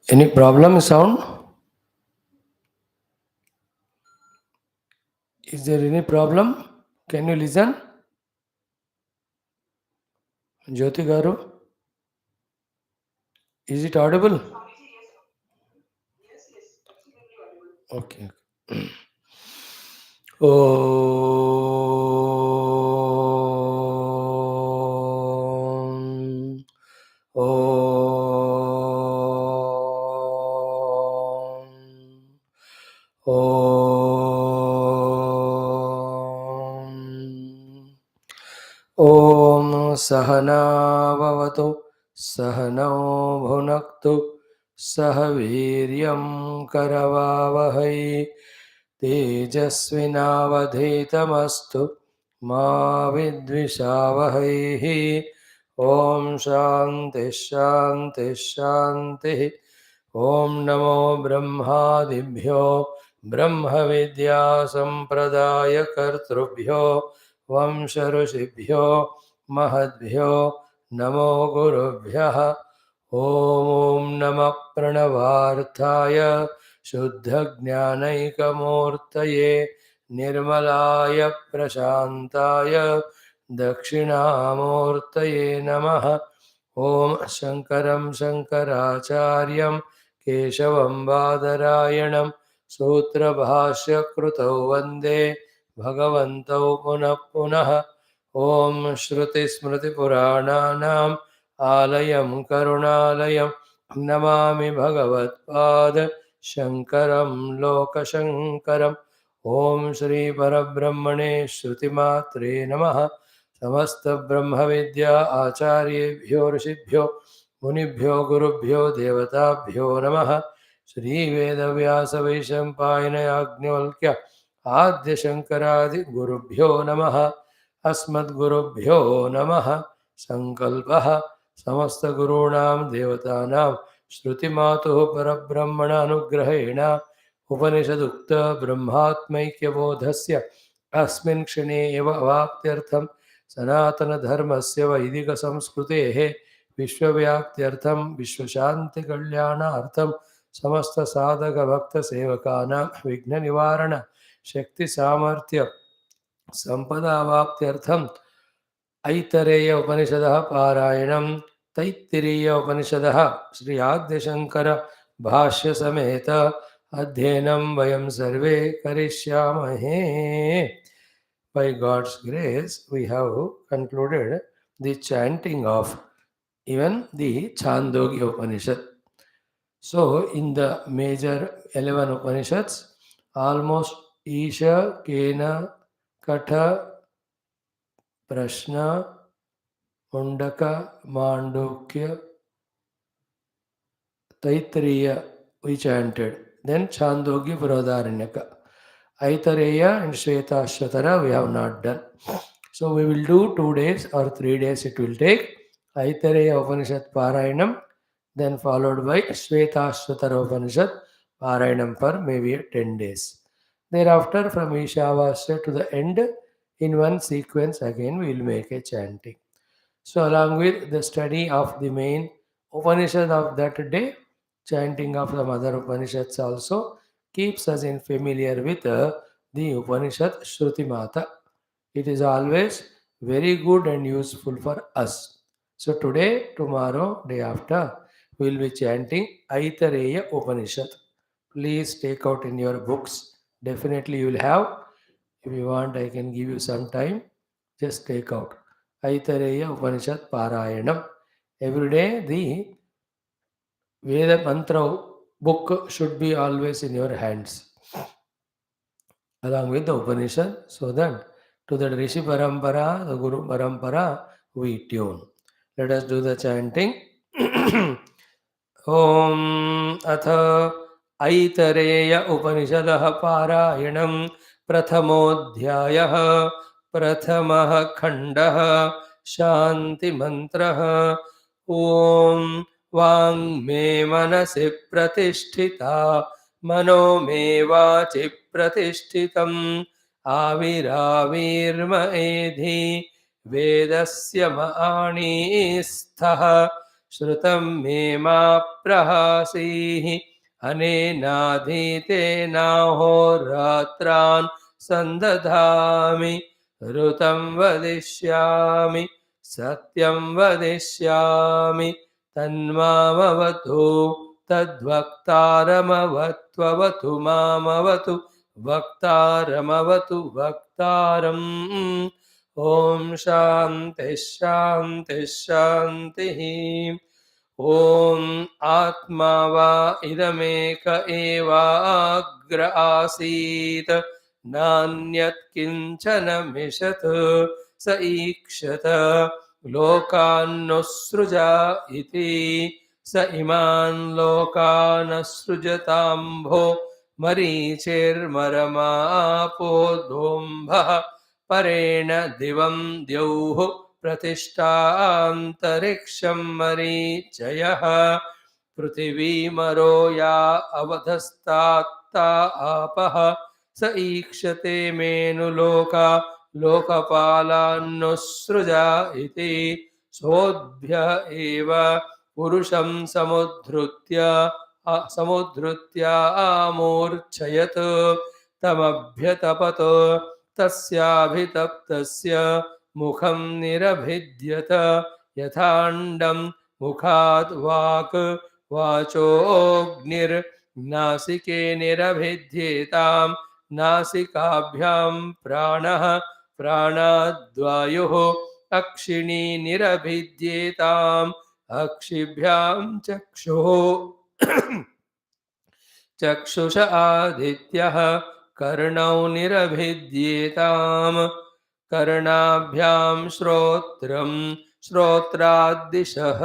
Any problem sound? Is there any problem? Can you listen? Jyoti Garu, is it audible? Okay. Om. Om. Om. Om Sahana Bhavatu Sahano Bhunaktu Sahaviryam Karavavahai Tejasvinavadhetamastu Ma Vidvishavahai. Om Shanti Shanti Shanti. Om Namo Brahmadibhyo Brahma Vidya Sampradaya Kartrubhyo Vamsha Rishibhyo Mahadbhyo Namo Gurubhyaha. Om Namah Pranavarthaya Shuddha Jnanaikamoortaye Nirmalaya Prashantaya Dakshinamurtaye Namaha. Om Shankaram Shankaracharyam Keshavam Badarayana Sutra Bhashya Krutau Vande Bhagavantau Punah Punah. Om Shruti Smriti Purananam Alayam Karunalayam Namami Bhagavat Pada Shankaram Lokashankaram. Om Shri Parabrahmane Shruti Matre Namaha. समस्त ब्रह्म विद्या आचार्येभ्यो ऋषिभ्यो मुनिभ्यो गुरुभ्यो देवताभ्यो नमः. श्री वेदव्यास वैशंपायन याज्ञवल्क्य आद्य शंकरादि गुरुभ्यो नमः. अस्मद्गुरुभ्यो नमः. संकल्पः समस्त गुरूणां देवतानां श्रुतिमातुः परब्रह्मण अनुग्रहेण उपनिषदुक्त ब्रह्मात्मैक्यबोधस्य अस्मिन् क्षणे एव अवाप्त्यर्थं सनातन धर्मस्य वैदिक संस्कृतेः विश्वव्याप्त्यर्थं विश्वशान्तिकल्याणार्थं समस्त साधक भक्त सेवकानां विघ्न निवारण शक्ति सामर्थ्य संपदावाप्त्यर्थं ऐतरेय उपनिषदः पारायणं तैत्तिरीय उपनिषदः श्री आद्यशंकर भाष्य समेत अध्ययनं वयं सर्वे करिष्यामहे. By God's grace, we have concluded the chanting of even the Chandogya Upanishad. So, in the major 11 Upanishads, almost Isha, Kena, Katha, Prashna, Mundaka, Mandukya, Taittiriya we chanted. Then Chandogya Vradaharanyaka. Aitareya and Shvetashvatara we have not done. So we will do 2 days or 3 days it will take. Aitareya Upanishad Parayanam, then followed by Shvetashvatara Upanishad Parayanam for maybe 10 days. Thereafter from Ishavasya to the end, in one sequence again we will make a chanting. So along with the study of the main Upanishad of that day, chanting of the mother Upanishads also keeps us in familiar with the Upanishad Shruti Mata. It is always very good and useful for us. So today, tomorrow, day after, we will be chanting Aitareya Upanishad. Please take out in your books. Definitely you will have. If you want, I can give you some time. Just take out. Aitareya Upanishad Parayanam. Every day the Veda Mantra book should be always in your hands along with the Upanishad so that to the Rishi Parampara, the Guru Parampara, we tune. Let us do the chanting. Om Atha Aitareya Upanishadah Parayanam Prathamodhyayah Prathamah Khandah Shanti Mantrah. Om Vang Me Manasi Pratisthita Mano Me Vachi Pratishtitam Aviravirma Edhi Vedasya Maani Stha श्रुतं मे मा प्रहासीः अनेनाधीतेनाहोरात्रान् सन्दधामि ऋतं वदिष्यामि सत्यं वदिष्यामि तन्मामवतु तद्वक्तारमवत्ववतु मामवतु वक्तारमवतु वक्तारम् ॐ शान्तिः शान्तिः शान्तिः ॐ आत्मा वा इदमेक एवाग्र आसीत् नान्यत् किञ्चन मिषत् स ईक्षत लोकान्नुसृजा इति स इमान् लोकानसृजताम्भो मरीचिर्मरमापो दोम्भः परेण दिवं द्यौः प्रतिष्ठान्तरिक्षं मरीचयः पृथिवीमरो या अवधस्तात्ता आपः स ईक्षते मेनुलोका लोकपालान्नुसृजा इति सोऽभ्य एव पुरुषं समुद्धृत्य आमूर्च्छयत् तमभ्यतपत तस्याभितप्तस्य मुखं निरभिद्यत यथाण्डं मुखाद् वाक् वाचोऽग्निर्नासिके निरभिद्येतां नासिकाभ्यां प्राणः प्राणाद्वायुः अक्षिणी निरभिद्येताम् अक्षिभ्यां चक्षुः चक्षुष आदित्यः कर्णौ निरभिद्येताम् कर्णाभ्यां श्रोत्रं श्रोत्राद्दिशः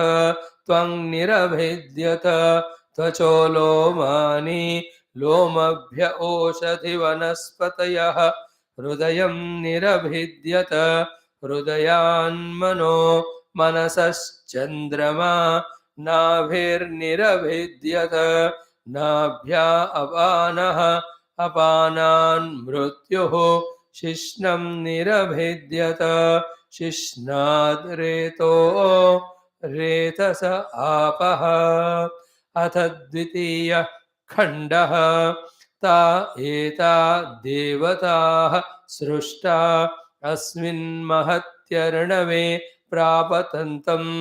त्वं निरभिद्यत त्वचो लोमानि लोमभ्य ओषधिवनस्पतयः हृदयं निरभिद्यत हृदयान्मनो मनसश्चन्द्रमा नाभिर्निरभिद्यत नाभ्या अपानः अपानान् मृत्युः शिश्नं निरभिद्यत शिश्नाद् रेतो रेतस आपः अथ द्वितीयः खण्डः ता एता देवताः सृष्टा अस्मिन् महत्यर्णवे प्रापतन्तम्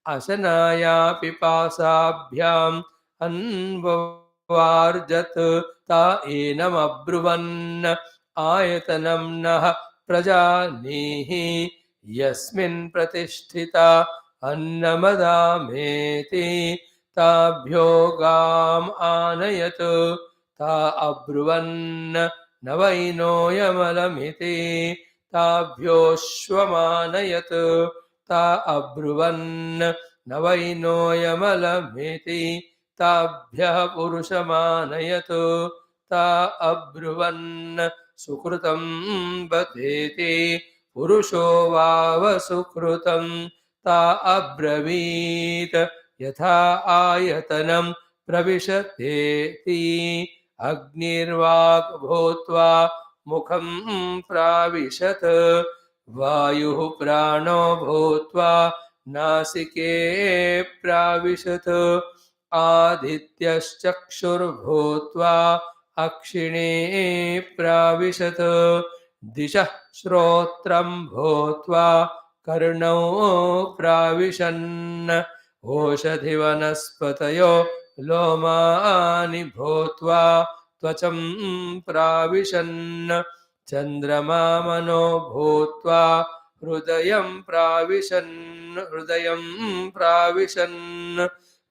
अशनाया पिपासाभ्याम् अन्ववार्जत् ता एनमब्रुवन् आयतनं नः प्रजानीहि यस्मिन् प्रतिष्ठिता अन्नमदामेति ताभ्यो गाम् आनयत् ता अब्रुवन् न वैनोऽयमलमिति ताभ्योऽश्वमानयत् ता अब्रुवन् न वैनोऽयमलमिति ताभ्यः पुरुषमानयत् ता अब्रुवन् सुकृतं बतेति पुरुषो वाव सुकृतं ता अब्रवीत् यथा आयतनं प्रविशतेति अग्निर्वाक् भूत्वा मुखं प्राविशत् वायुः प्राणो भूत्वा नासिके प्राविशत् आदित्यश्चक्षुर्भूत्वा अक्षिणे प्राविशत् दिशः श्रोत्रं भूत्वा कर्णौ प्राविशन् ओषधिवनस्पतयो लोमानि भूत्वा त्वचं प्राविशन् चन्द्रमा मनो भूत्वा हृदयं प्राविशन्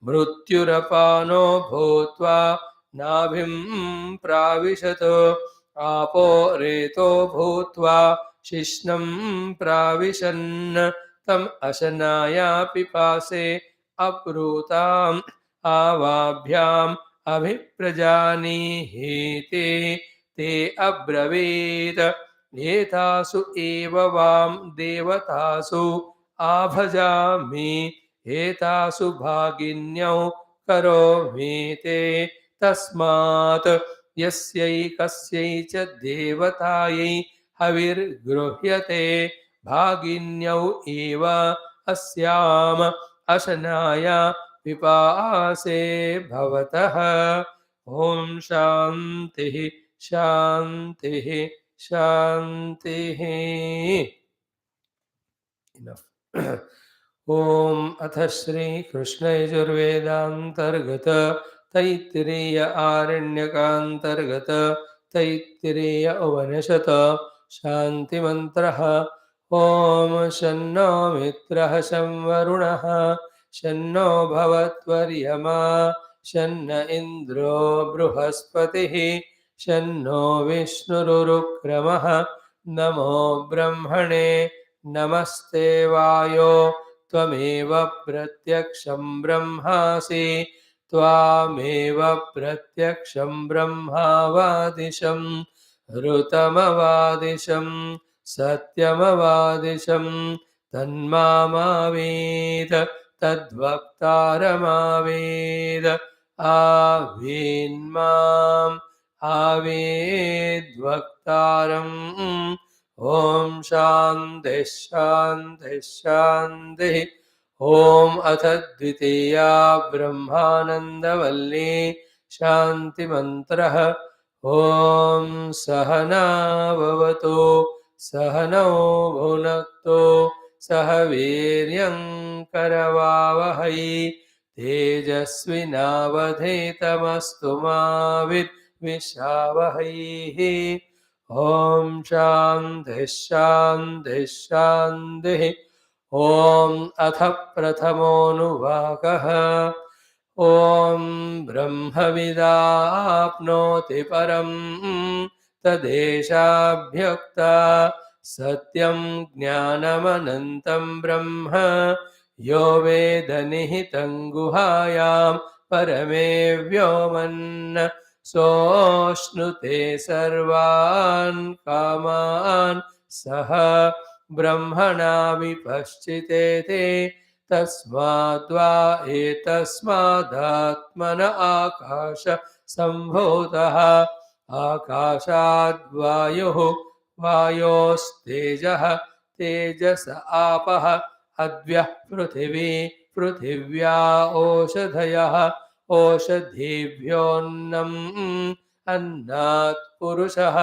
मृत्युरपानो भूत्वा नाभिं प्राविशत् आपो रेतो भूत्वा शिश्नं प्राविशन् तम् अशनाया पिपासे अब्रूताम् आवाभ्याम् अभिप्रजानीहीते ते अब्रवीत् एतासु एव वां देवतासु आभजामि एतासु भागिन्यौ करोमि ते तस्मात् यस्यै च देवतायै हविर्गृह्यते भागिन्यौ एव अस्याम् असनाय पिपासे भवतः। ॐ शान्तिः शान्तिः शान्तिः। Enough. ॐ अथ श्रीकृष्णयजुर्वेदान्तर्गत तैत्तिरीय आरण्यकान्तर्गत तैत्तिरीय उपनिषत् शान्तिमन्त्रः। ॐ शन्नो मित्रः शं वरुणः शन्नो भवत्वर्यमा शन्न इन्द्रो बृहस्पतिः शन्नो विष्णुरुक्रमः। नमो ब्रह्मणे नमस्ते वायो त्वमेव प्रत्यक्षं ब्रह्मासि त्वामेव प्रत्यक्षं ब्रह्मावादिशं ऋतमवादिशं सत्यमवादिशं तन्मामावेद तद्वक्तारमावेद आवेन्माम् आवेद्वक्तारम्। ॐ शान्तिः शान्तिः शान्तिः। ॐ अथ द्वितीया ब्रह्मानन्दवल्ली शान्तिमन्त्रः। ॐ सहना भवतु सहनौ भुनक्तु सह वीर्यं करवावहै तेजस्विनावधीतमस्तु मा विद्विषावहैः। ॐ शान्तिः शान्तिः शान्तिः। ॐ अथ प्रथमोऽनुवाकः। ॐ ब्रह्मविदाप्नोति परं तदेशाभ्युक्ता सत्यं ज्ञानमनन्तं ब्रह्म यो वेद निहितं गुहायां परमे व्योमन् सोऽश्नुते सर्वान् कामान् सः ब्रह्मणा विपश्चिते ते तस्माद्वा एतस्मादात्मन आकाश सम्भूतः आकाशाद्वायुः वायोस्तेजः तेजस आपः अद्यः पृथिवी पृथिव्या ओषधयः ओषधीभ्योऽन्नम् अन्नात् पुरुषः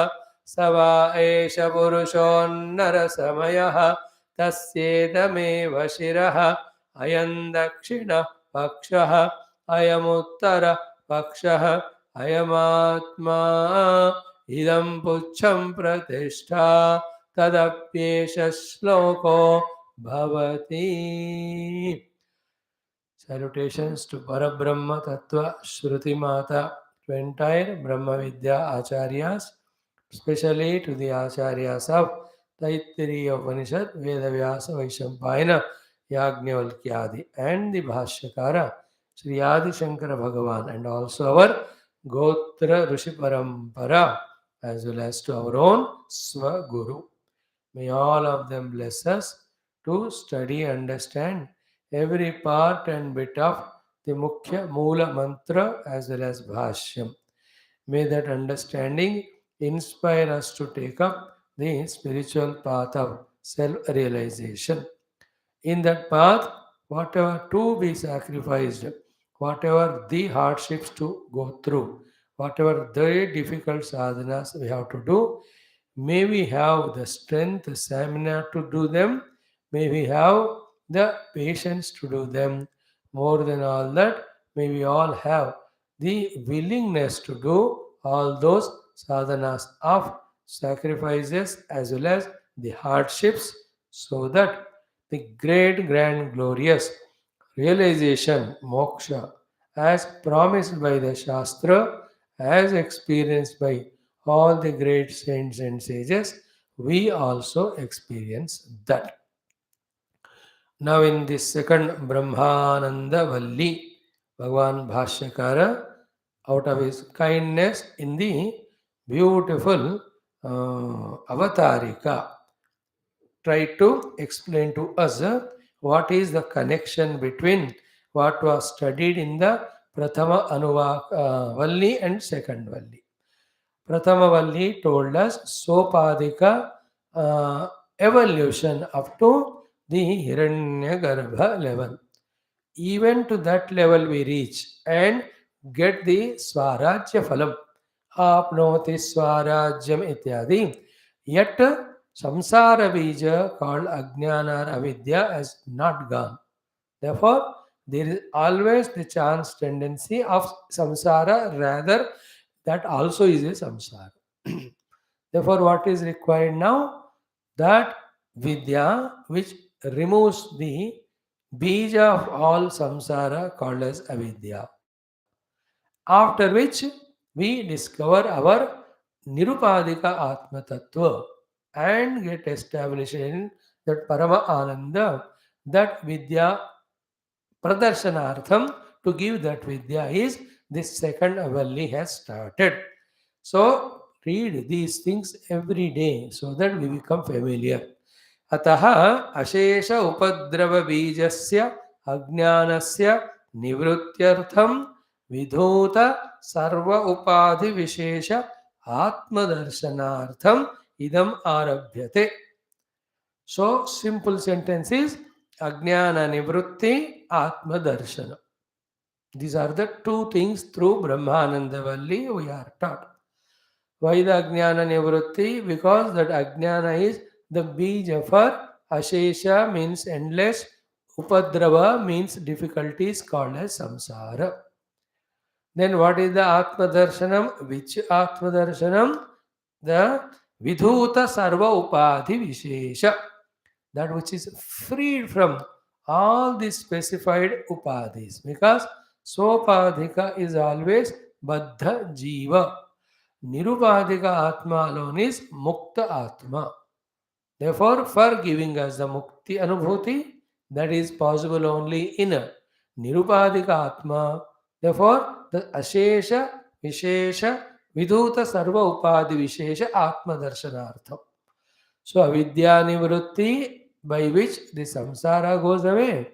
स वा एष पुरुषोऽन्नरसमयः तस्येदमेव शिरः अयं दक्षिणः पक्षः अयमुत्तरः पक्षः अयमात्मा इदं पुच्छं प्रतिष्ठा तदप्येष श्लोको भवति। Salutations to Parabrahma Tattva Shruti Mata, to entire Brahma Vidya Acharyas, especially to the Acharyas of Taittiriya Upanishad, Vedavyasa Vaishampayana, Yajnavalkyadi, and the Bhashyakara, Sri Adi Shankara Bhagawan, and also our Gotra Rishi Parampara, as well as to our own Swaguru. May all of them bless us to study, understand every part and bit of the Mukhya Moola Mantra as well as Bhashyam. May that understanding inspire us to take up the spiritual path of self-realization. In that path, whatever to be sacrificed, whatever the hardships to go through, whatever the difficult sadhanas we have to do, may we have the strength, the stamina to do them. May we have the patience to do them. More than all that, may we all have the willingness to do all those sadhanas of sacrifices as well as the hardships, so that the great, grand, glorious realization, moksha, as promised by the Shastra, as experienced by all the great saints and sages, we also experience that. Now, in this second Brahmananda Valli, Bhagavan Bhashyakara, out of his kindness in the beautiful Avatarika, try to explain to us what is the connection between what was studied in the Prathama Valli and second Valli. Prathama Valli told us Sopadika evolution up to the Hiranyagarbha level. even to that level we reach and get the Swarajya Phalam. Apnoti Swarajyam ityadi. Yet samsara bija called Ajnana or Avidya has not gone. Therefore, there is always the chance tendency of samsara, rather, that also is a samsara. Therefore, what is required now? That vidya which removes the bija of all samsara called as avidya. After which we discover our nirupadika atma tattva and get established in that parama ananda, that vidya pradarsanartham. To give that vidya is this second Valli has started. So read these things every day so that we become familiar. अतः अशेष उपद्रव बीजस्य अज्ञानस्य निवृत्त्यर्थं विधूत सर्व उपाधि विशेष आत्मदर्शनार्थम idam आरभ्यते. So simple sentence is Ajnana Nivrutti Atma Darshana. These are the two things through Brahmananda Valli we are taught. Why the Ajnana Nivrutti? Because that Ajnana is the bija for Ashesha means endless, Upadrava means difficulties called as samsara. Then what is the Atma Darshanam? Which Atma Darshanam? The Vidhuta Sarva Upadhi Vishesha. That which is freed from all these specified upadhis. Because Sopadhika is always Baddha Jiva. Nirupadhika Atma alone is Mukta Atma. Therefore, for giving us the Mukti Anubhuti, that is possible only in a Nirupadhika Atma. Therefore, the Ashesha, Vishesha, Vidhuta Sarva Upadhi Vishesha Atma Darshanartham. So, avidya nivrutti, by which the samsara goes away.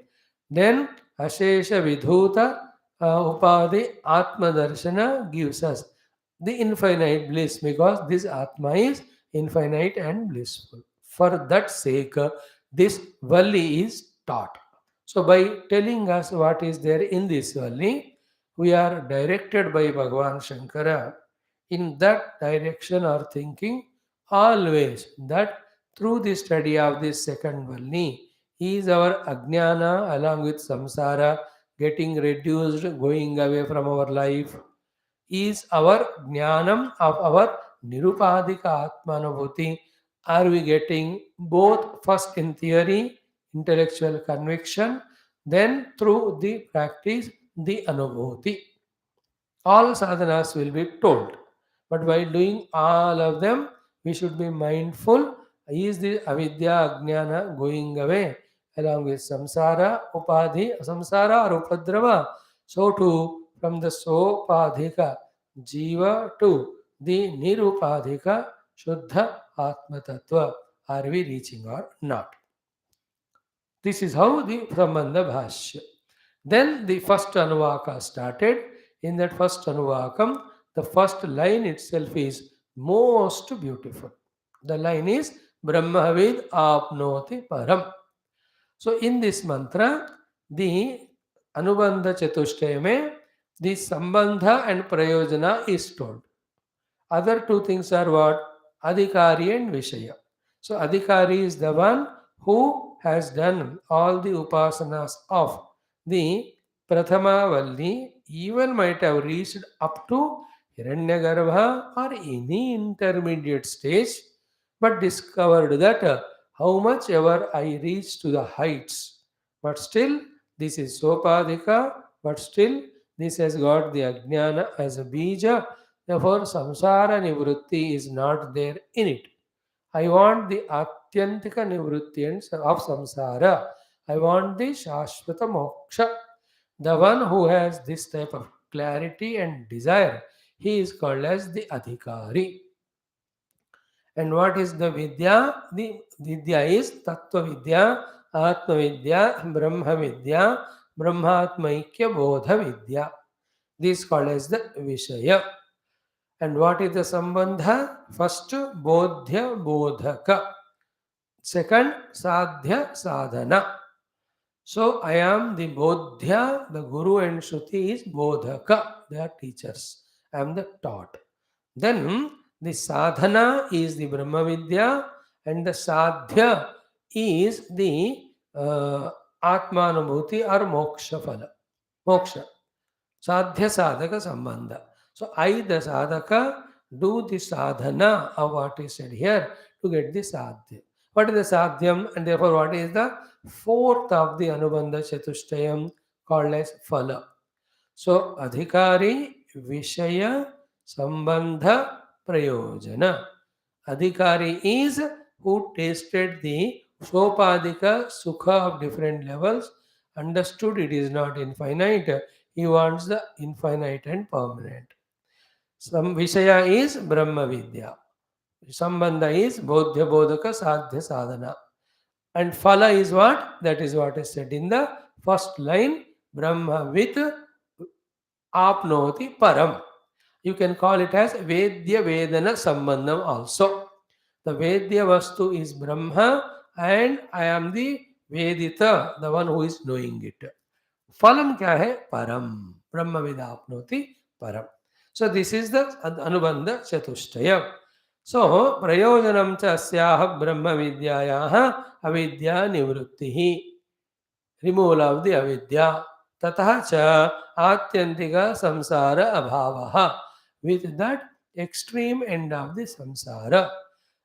Then, ashesha vidhuta upadhi atma darshana gives us the infinite bliss, because this atma is infinite and blissful. For that sake, this Valli is taught. So, by telling us what is there in this Valli, we are directed by Bhagavan Shankara in that direction or thinking always that through the study of this second Valli is our Ajnana along with samsara getting reduced, going away from our life, is our Jnanam of our Nirupadika Atmanubhuti. Are we getting both first in theory, intellectual conviction, then through the practice, the Anubhuti? All sadhanas will be told. But while doing all of them, we should be mindful. Is the avidya, ajnana going away along with samsara, upadhi, samsara or upadrava? So too, from the sopadhika, jiva to the nirupadhika, shuddha atma tattva, are we reaching or not? This is how the Brahmanda Bhashya. Then the first Anuvaka started. In that first Anuvakam, the first line itself is most beautiful. The line is Brahmavid Apnoti Param. So in this mantra, the Anubandha Chatushtayame, the Sambandha and Prayojana is told. Other two things are what? Adhikari and Vishaya. So Adhikari is the one who has done all the upasanas of the Prathama Valli, even might have reached up to Hiranyagarbha or any intermediate stage, but discovered that how much ever I reach to the heights, but still this is Sopadhika, but still this has got the Ajnana as a bija. Therefore, samsara nivrutti is not there in it. I want the atyantika nivrutti of samsara. I want the shashvata moksha. The one who has this type of clarity and desire, he is called as the adhikari. And what is the vidya? The vidya is tattva vidya, atma vidya, brahma vidya, brahmatmaikya bodha vidya. This is called as the vishaya. And what is the sambandha? First, bodhya bodhaka. Second, sadhya sadhana. So I am the Bodhya, the Guru and Shruti is Bodhaka, they are teachers. I am the taught. Then the sadhana is the Brahma Vidya and the sadhya is the Atmanubhuti or Moksha Phala. Moksha. Sadhya sadhaka sambandha. So I, the sadhaka, do the sadhana of what is said here to get the sadhya. What is the sadhyam? And therefore, what is the fourth of the Anubandha Chatushtayam called as phala? So, adhikari, vishaya, sambandha, prayojana. Adhikari is who tasted the sopadika sukha of different levels, understood it is not infinite, he wants the infinite and permanent. Some Vishaya is Brahma Vidya. Sambandha is Bodhya Bodhaka Sadhya Sadhana. And Phala is what? That is what is said in the first line. Brahma with Apnoti Param. You can call it as Vedya Vedana Sambandham also. The Vedya Vastu is Brahma and I am the Vedita, the one who is knowing it. Phalam kya hai? Param. Brahma Vidapnoti Param. So this is the Anubandha Chatushtaya. So Prayojanam cha asyaha Brahma Vidyayaha Avidya Nivrittihi. Removal of the avidya. Tatha cha atyantika samsara abhavaha. With that extreme end of the samsara.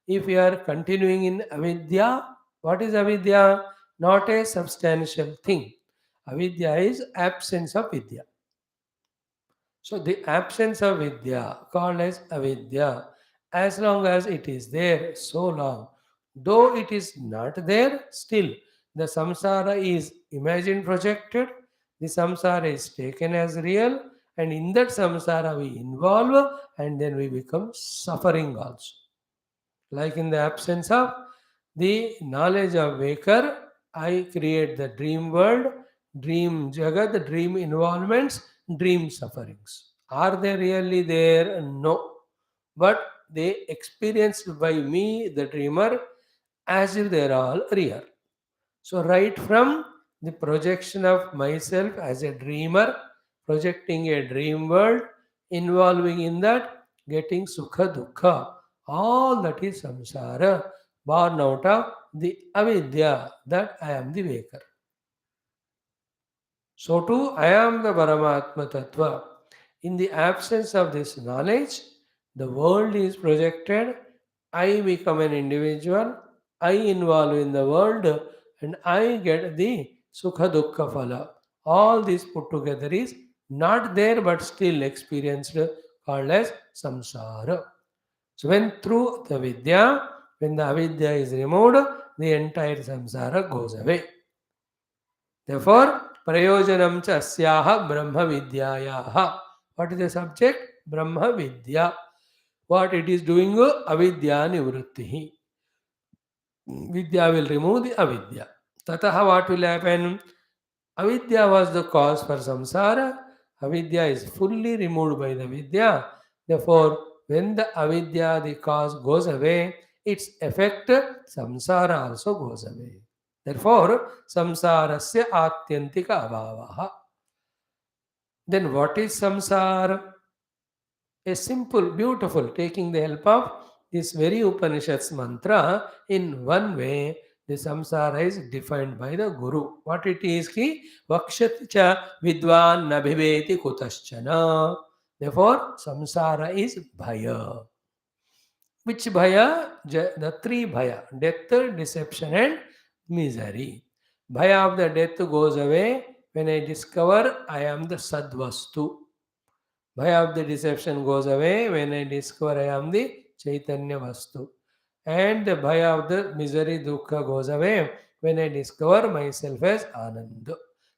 If you are continuing in avidya, what is avidya? Not a substantial thing. Avidya is absence of vidya. So the absence of vidya, called as avidya, as long as it is there, so long, though it is not there, still the samsara is imagined projected, the samsara is taken as real, and in that samsara we involve and then we become suffering also. Like in the absence of the knowledge of waker, I create the dream world, dream jagat, the dream involvements, dream sufferings. Are they really there? No. But they experienced by me, the dreamer, as if they are all real. So, right from the projection of myself as a dreamer, projecting a dream world, involving in that, getting sukha dukkha, all that is samsara, born out of the avidya that I am the waker. So too, I am the Paramatma Tattva. In the absence of this knowledge, the world is projected, I become an individual, I involve in the world, and I get the Sukha Dukkha Phala. All this put together is not there but still experienced, called as samsara. So when through the Vidya, when the avidya is removed, the entire samsara goes away. Therefore, prayojanam cha asyaha brahma vidyayaha. What is the subject? Brahma vidya. What it is doing? Avidya nivrittihi. Vidya will remove the avidya. Tataha what will happen? Avidya was the cause for samsara. Avidya is fully removed by the vidya. Therefore, when the avidya, the cause, goes away, its effect, samsara also goes away. Therefore, samsarasya atyantika abhavaha. Then what is samsara? A simple, beautiful, taking the help of this very Upanishad's mantra in one way, the samsara is defined by the Guru. What it is? Ki vakshati cha vidwan nabhiveti kutaschana. Therefore, samsara is bhaya. Which bhaya? The three bhaya: death, deception, and misery. Bhaya of the death goes away when I discover I am the Sadvastu. Bhaya of the deception goes away when I discover I am the Chaitanya Vastu. And the bhaya of the misery, dukkha goes away when I discover myself as Ananda.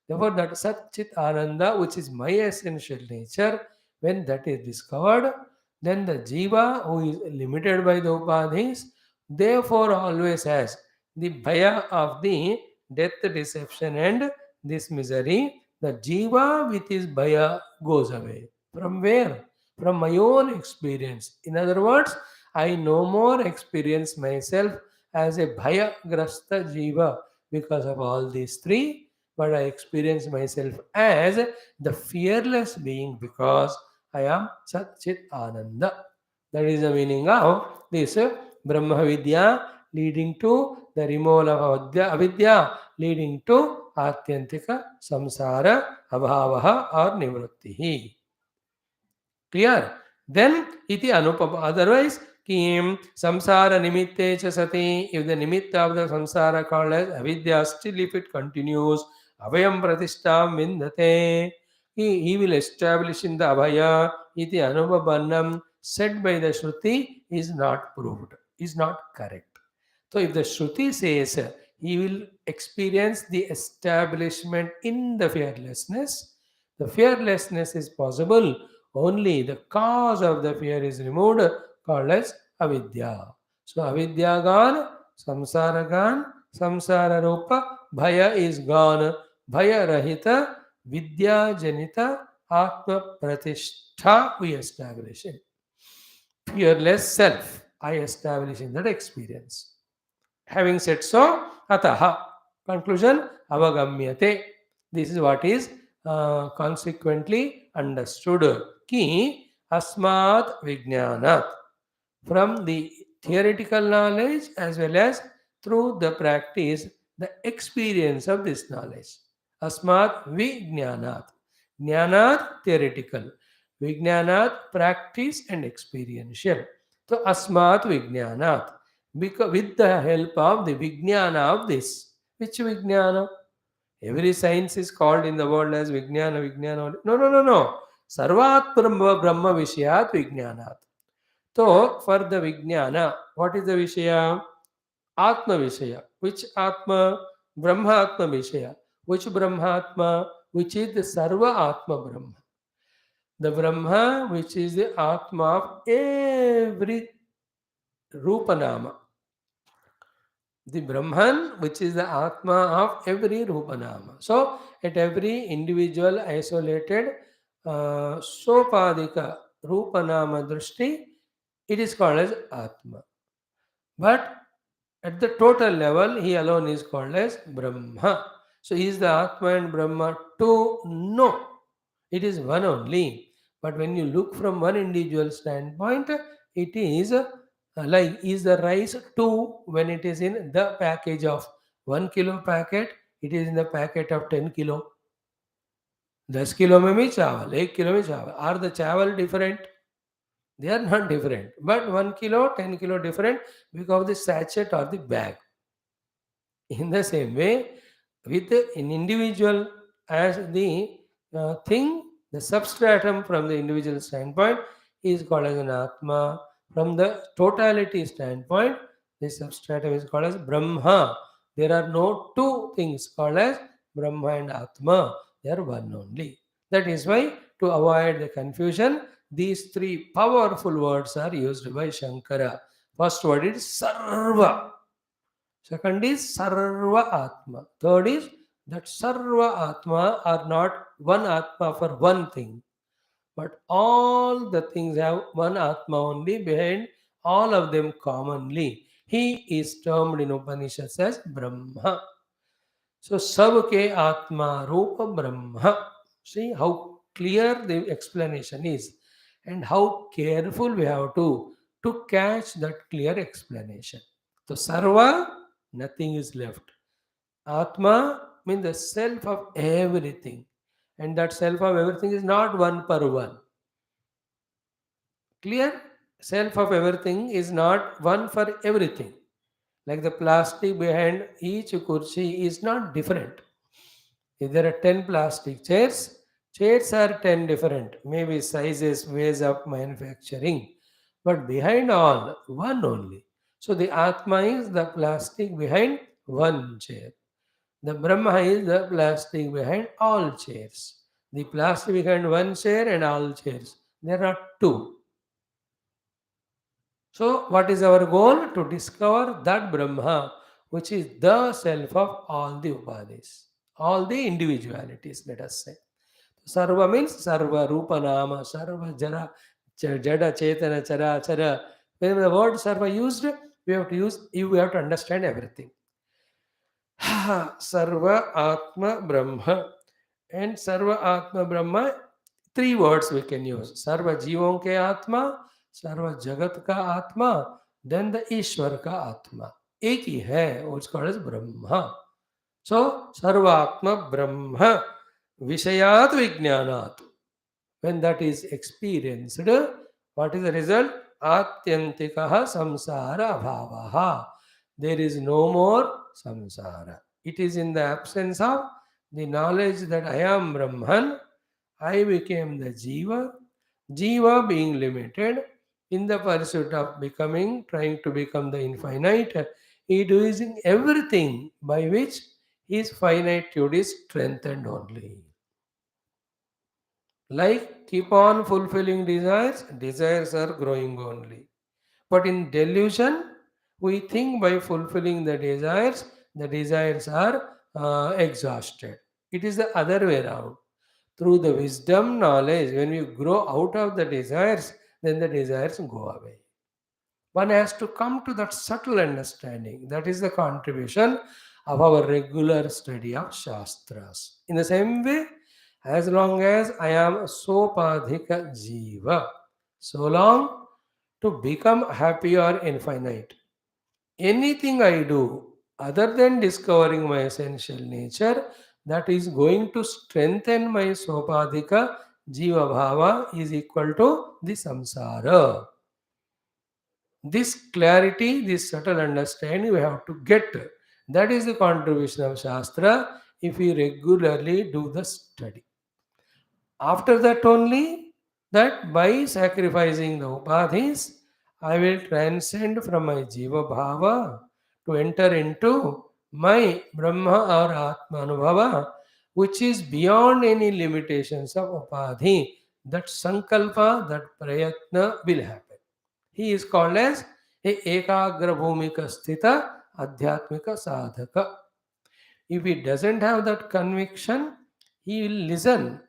Therefore, that Sat Chit Ananda, which is my essential nature, when that is discovered, then the Jiva, who is limited by the Upadhis, therefore always has the bhaya of the death, deception, and this misery. The Jiva with his bhaya goes away. From where? From my own experience. In other words, I no more experience myself as a bhaya grasta jiva because of all these three. but I experience myself as the fearless being because I am Sat Chit Ananda. That is the meaning of this Brahma Vidya leading to the removal of avidya leading to Atyantika Samsara Abhavaha or Nivrittihi. Clear? Then iti anupama. Otherwise, kim samsara nimitte cha sati. If the nimitta of the samsara called as avidya, still if it continues, avayam pratishtam vindate. He will establish in the avaya iti anupabannam said by the Shruti is not proved, is not correct. So if the Shruti says he will experience the establishment in the fearlessness is possible only the cause of the fear is removed, called as avidya. So avidya gone, samsara rupa, bhaya is gone, bhaya rahita, vidya janita, atma pratishtha we establish it. Fearless self, I establish in that experience. Having said so, ataha, conclusion, avagamyate. This is what is consequently understood. Ki asmat vijnanat. From the theoretical knowledge as well as through the practice, the experience of this knowledge. Asmat vijnanat. Jnanat theoretical. Vijnanat practice and experiential. So asmat vijnanat. Because with the help of the vijnana of this. Which vijnana? Every science is called in the world as vijnana, vijnana. No. Sarvat Brahma Vishayat Vijnanat. So, for the Vijnana, what is the Vishaya? Atma Vishaya. Which Atma? Brahma Atma Vishaya. Which Brahma Atma? Which is the Sarva Atma Brahma. The Brahma, which is the Atma of every Rupanama. The Brahman, which is the Atma of every Rupanama. So, at every individual isolated Sopadika Rupanama Drishti, it is called as Atma. But at the total level, he alone is called as Brahma. So, he is the Atma and Brahma two? No. It is one only. But when you look from one individual standpoint, it is like is the rice two when it is in the package of 1 kilo packet, it is in the packet of 10 kilo. 10 kilo में भी चावल, 1 kilo में चावल. Are the चावल different? They are not different. But 1 kilo, 10 kilo different because of the sachet or the bag. In the same way, with an individual as the thing, the substratum from the individual standpoint is called as an Atma. From the totality standpoint, the substratum is called as Brahma. There are no two things called as Brahma and Atma. They are one only. That is why, to avoid the confusion, these three powerful words are used by Shankara. First word is Sarva. Second is Sarva Atma. Third is that Sarva Atma are not one Atma for one thing, but all the things have one Atma only behind all of them commonly. He is termed in Upanishads as Brahma. So, Sabke Atma Rupa Brahma. See how clear the explanation is and how careful we have to catch that clear explanation. So, Sarva, nothing is left. Atma means the self of everything. And that self of everything is not one per one. Clear? Self of everything is not one for everything. Like the plastic behind each kursi is not different. If there are 10 plastic chairs, chairs are 10 different, maybe sizes, ways of manufacturing. But behind all, one only. So the Atma is the plastic behind one chair. The Brahma is the plastic behind all chairs. The plastic behind one chair and all chairs. There are two. So, what is our goal? To discover that Brahma, which is the self of all the Upadis, all the individualities, let us say. Sarva means Sarva, Rupa, Nama, Sarva, Jara, Jada, Chetana, Chara, Chara. When the word Sarva used, we have to understand everything. Sarva Atma Brahma. And Sarva Atma Brahma, three words we can use. Sarva Jeevon ke Atma, Sarva Jagat ka Atma, then the Ishwar ka Atma. एक ही है, वो called as Brahma. So, Sarvatma Brahma Vishayat Vijnanat. When that is experienced, what is the result? Atyantikaha samsara bhavaha. There is no more samsara. It is in the absence of the knowledge that I am Brahman, I became the Jiva. Jiva being limited in the pursuit of becoming, trying to become the infinite, he is doing everything by which his finitude is strengthened only. Like keep on fulfilling desires, desires are growing only. But in delusion, we think by fulfilling the desires are exhausted. It is the other way around. Through the wisdom, knowledge, when we grow out of the desires, then the desires go away. One has to come to that subtle understanding. That is the contribution of our regular study of Shastras. In the same way, as long as I am Sopadhika Jiva, so long to become happy or infinite. Anything I do other than discovering my essential nature, that is going to strengthen my Sopadhika Jiva Bhava is equal to the samsara. This clarity, this subtle understanding we have to get. That is the contribution of Shastra if we regularly do the study. After that only, that by sacrificing the upadhis, I will transcend from my Jiva Bhava to enter into my Brahma or Atma Anubhava, which is beyond any limitations of upadhi. That sankalpa, that prayatna will happen. He is called as a ekagra bhumika sthita adhyatmika sadhaka. If he doesn't have that conviction, he will listen,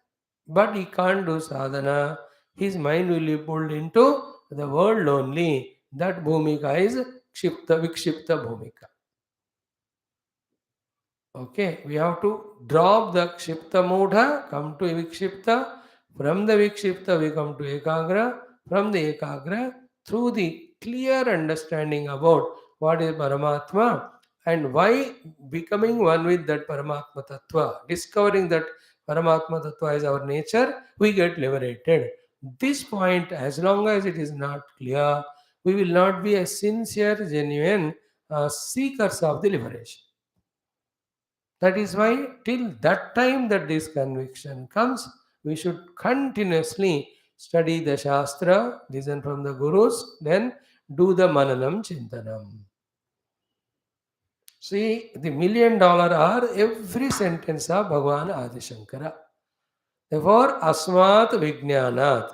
but he can't do sadhana. His mind will be pulled into the world only. That bhumika is kshipta, vikshipta bhumika. Okay, we have to drop the kshipta mudha, come to vikshipta. From the vikshipta, we come to ekagra. From the ekagra, through the clear understanding about what is Paramatma and why becoming one with that Paramatma Tattva, discovering that Paramatma Tattva is our nature, we get liberated. This point, as long as it is not clear, we will not be a sincere, genuine seekers of the liberation. That is why, till that time that this conviction comes, we should continuously study the Shastra, listen from the Gurus, then do the Mananam Chintanam. See, the $1,000,000 are every sentence of Bhagavan Adi Shankara. Therefore, Asmat Vijnanat,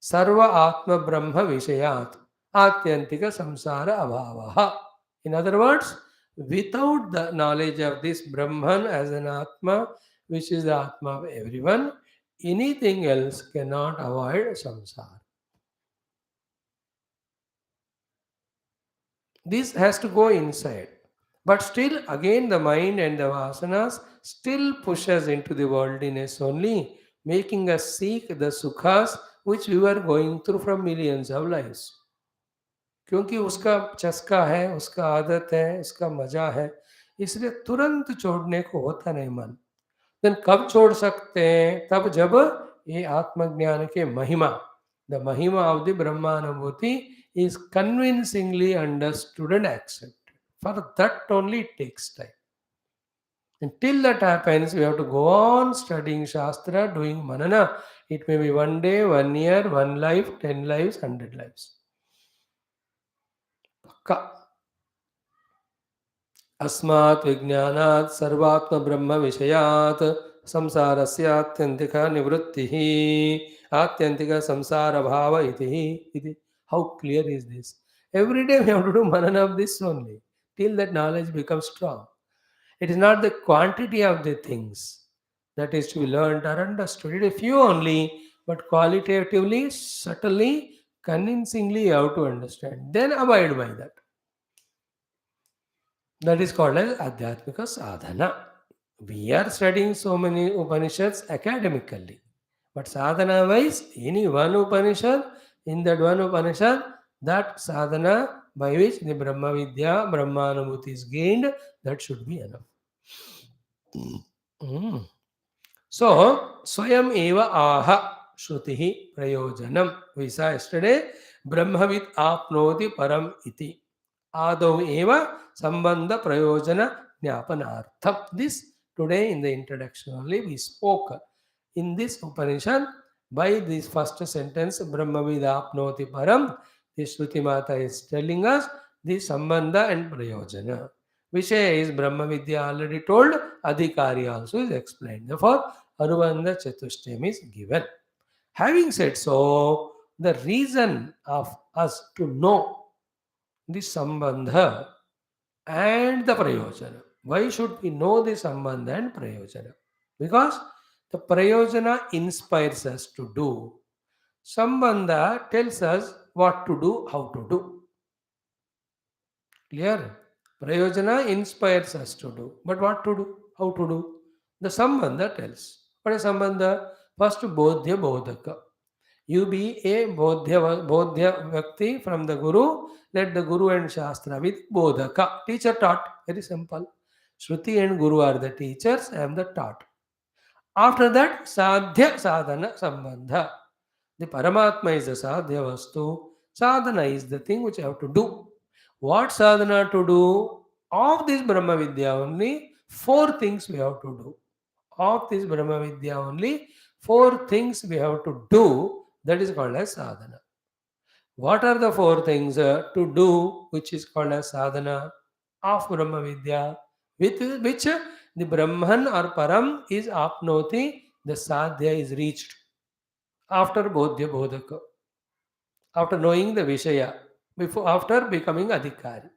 Sarva Atma Brahma Vishayat, Atyantika Samsara Abhavaha. In other words, without the knowledge of this Brahman as an Atma, which is the Atma of everyone, anything else cannot avoid samsara. This has to go inside. But still, again, the mind and the vasanas still push us into the worldliness only, making us seek the sukhas which we were going through from millions of lives. क्योंकि उसका चस्का है, उसका आदत है, उसका मजा है, इसलिए तुरंत छोड़ने को होता नहीं मन. देन कब छोड़ सकते हैं? तब जब ये आत्मज्ञान के महिमा, द महिमा ऑफ द ब्रह्मानुभूति is convincingly understood and accepted. For that only it takes time. Until that happens, we have to go on studying Shastra, doing Manana. It may be 1 day, 1 year, 1 life, 10 lives, 100 lives. Pakka. अस्मात् विज्ञानात् सर्वात्म ब्रह्म विषयात् संसारस्य आत्यन्तिक निवृत्तिः आत्यन्तिक संसार भाव इति. How clear is this? Every day we have to do manana of this only till that knowledge becomes strong. It is not the quantity of the things that is to be learned or understood. It is few only, but qualitatively, subtly, convincingly you have to understand. Then abide by that. That is called as Adhyatmika Sadhana. We are studying so many Upanishads academically. But sadhana wise, any one Upanishad, in that one Upanishad, that sadhana by which the Brahma Vidya, Brahmanubhuti is gained, that should be enough. Mm. So, Swayam Eva Aha Shrutihi Prayojanam. We saw yesterday, Brahmavid Apnoti Param Iti. Adau Eva Sambandha Prayojana Jnapanartham. This today in the introduction only we spoke. In this Upanishad, by this first sentence, Brahmavid Apnoti Param, the Shruti Mata is telling us the Sambandha and Prayojana. Vishaya is Brahma Vidya already told, Adhikari also is explained. Therefore, Anubandha Chatushtayam is given. Having said so, the reason of us to know the Sambandha and the Prayojana. Why should we know the Sambandha and Prayojana? Because the Prayojana inspires us to do. Sambandha tells us what to do, how to do. Clear? Prayojana inspires us to do. But what to do? How to do? The Sambandha tells. What is Sambandha? First, Bodhya Bodhaka. You be a Bodhya Vyakti from the Guru. Let the Guru and Shastra with Bodhaka. Teacher taught. Very simple. Shruti and Guru are the teachers. I am the taught. After that, Sadhya Sadhana Sambandha. The Paramatma is the Sadhya Vastu. Sadhana is the thing which I have to do. What sadhana to do? Of this Brahma Vidya only, four things we have to do. Of this Brahma Vidya only, four things we have to do. That is called as sadhana. What are the four things to do, which is called as sadhana of Brahma Vidya? With which the Brahman or Param is apnoti, the sadhya is reached after Bodhya Bodhaka, after knowing the Vishaya, before after becoming Adhikari.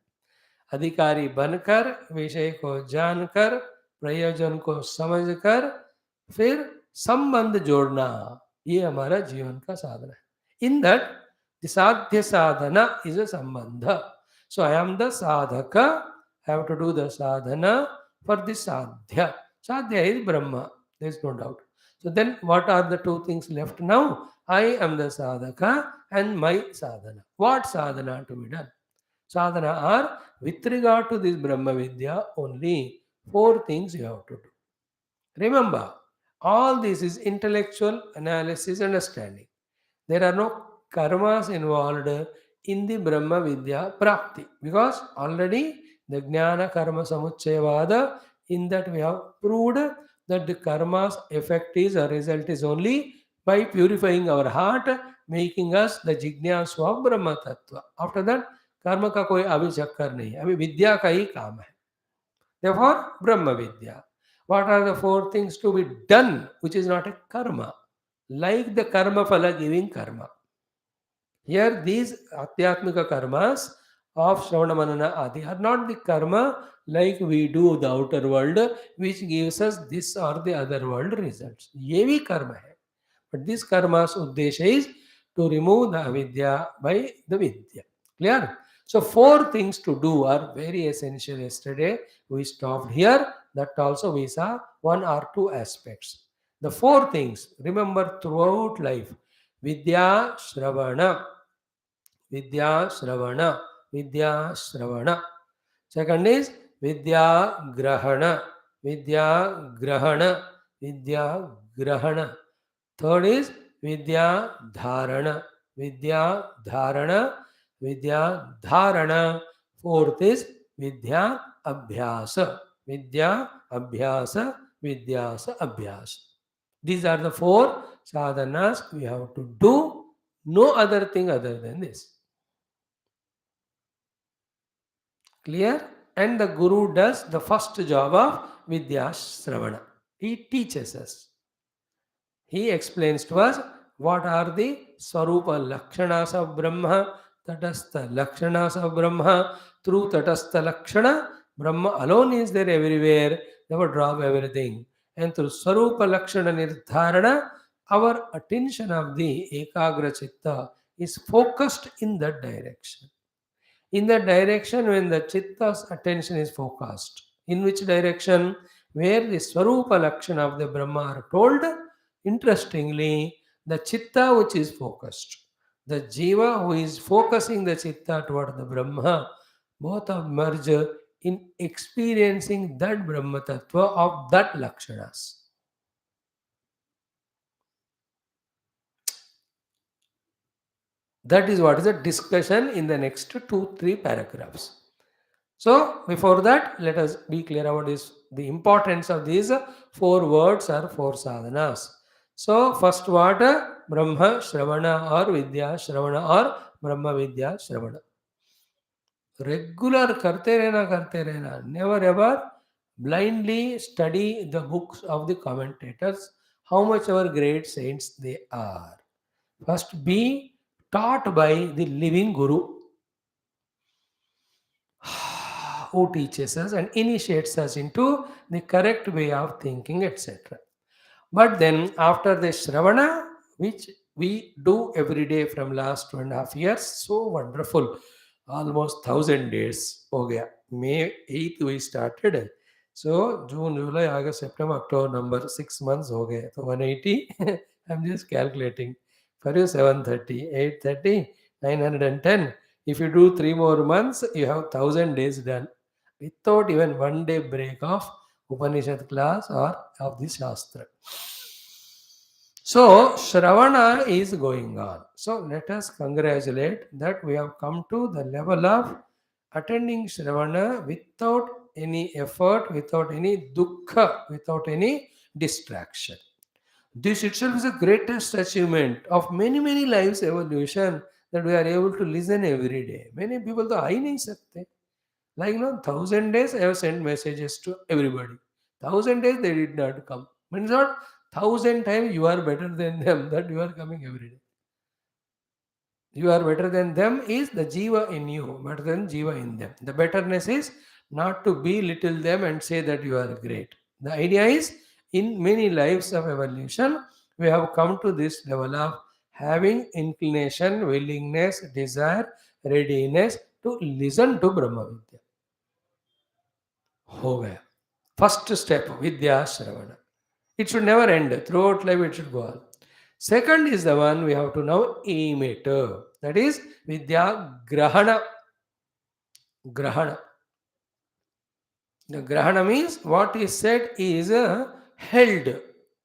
अधिकारी बनकर विषय को जानकर प्रयोजन को समझकर फिर संबंध जोड़ना, ये हमारा जीवन का साधना है. इन दैट द साध्य साधना इज अ संबंध. सो आई am the sadhak, I have to do the sadhana for the sadhya. Sadhya is Brahman, there is no doubt. So then what are the two things left now? I am the sadhaka and my sadhana. What sadhana to be done? Sadhana are with regard to this Brahma Vidya only four things you have to do. Remember, all this is intellectual analysis understanding. There are no karmas involved in the Brahma Vidya Prapti because already the Jnana Karma Samuchayavada, in that we have proved that the karma's effect is or result is only by purifying our heart, making us the जिज्ञासु of ब्रह्म तत्व. After that कर्म का कोई अभी चक्कर नहीं है, अभी विद्या का ही काम है. Therefore, Brahma Vidya. What are the four things to be done, which is not a karma, like the karma phala giving karma? Here, these Adhyatmika karmas of Shravana Manana Adi are not the karma like we do the outer world, which gives us this or the other world results. ये भी karma है. But this karma's uddesha is to remove the avidya by the vidya. Clear? So four things to do are very essential. Yesterday we stopped here. That also we saw one or two aspects. The four things, remember throughout life. Vidya Shravana. Vidya Shravana. Vidya Shravana. Second is Vidya Grahana. Vidya Grahana. Vidya Grahana. Third is Vidya Dharana. Vidya Dharana. Vidya Dharana. Fourth is Vidya Abhyasa. Vidya Abhyasa. Vidyasa Abhyasa. These are the four sadhanas we have to do. No other thing other than this. Clear? And the Guru does the first job of Vidya Shravana. He teaches us. He explains to us what are the Swarupa Lakshanas of Brahma, Tatastha Lakshanas of Brahma. Through Tatastha Lakshana, Brahma alone is there everywhere, never drop everything. And through Swarupa Lakshana Nirdharana, our attention of the Ekagra Chitta is focused in that direction. in the direction when the chitta's attention is focused. In which direction? Where the Swarupa Lakshana of the Brahma are told. Interestingly, the chitta which is focused, the jiva who is focusing the chitta toward the Brahma, both are merged in experiencing that Brahma Tattva of that Lakshanas. That is what is the discussion in the next 2-3 paragraphs. So, before that, let us be clear about this, the importance of these 4 words or 4 sadhanas. So, first word, Brahma Shravana or Vidya Shravana or Brahma Vidya Shravana. Regular karte rehna, never ever blindly study the books of the commentators, how much our great saints they are. First, be taught by the living Guru who teaches us and initiates us into the correct way of thinking, etc. But then, after the Shravana, which we do every day from last 2.5 years, so wonderful, almost 1,000 days. हो गया. May 8th we started. So, June, July, August, September, October, November, 6 months हो गए. So, 180, I'm just calculating. For you, 730, 830, 910. If you do 3 more months, you have 1,000 days done without even 1 day break of Upanishad class or of the Shastra. So, Shravana is going on. So, let us congratulate that we have come to the level of attending Shravana without any effort, without any dukkha, without any distraction. This itself is the greatest achievement of many, many lives evolution that we are able to listen every day. Many people तो आ ही नहीं सकते. Like 1,000 days I have sent messages to everybody. 1,000 days they did not come. Means what? 1,000 times you are better than them that you are coming every day. You are better than them is the jiva in you, better than jiva in them. The betterness is not to belittle them and say that you are great. The idea is in many lives of evolution, we have come to this level of having inclination, willingness, desire, readiness to listen to Brahma Vidya. हो गया. First step, Vidya Shravana. It should never end. Throughout life, it should go on. Second is the one we have to now aim at. That is Vidya Grahana. Grahana. The Grahana means what is said is held,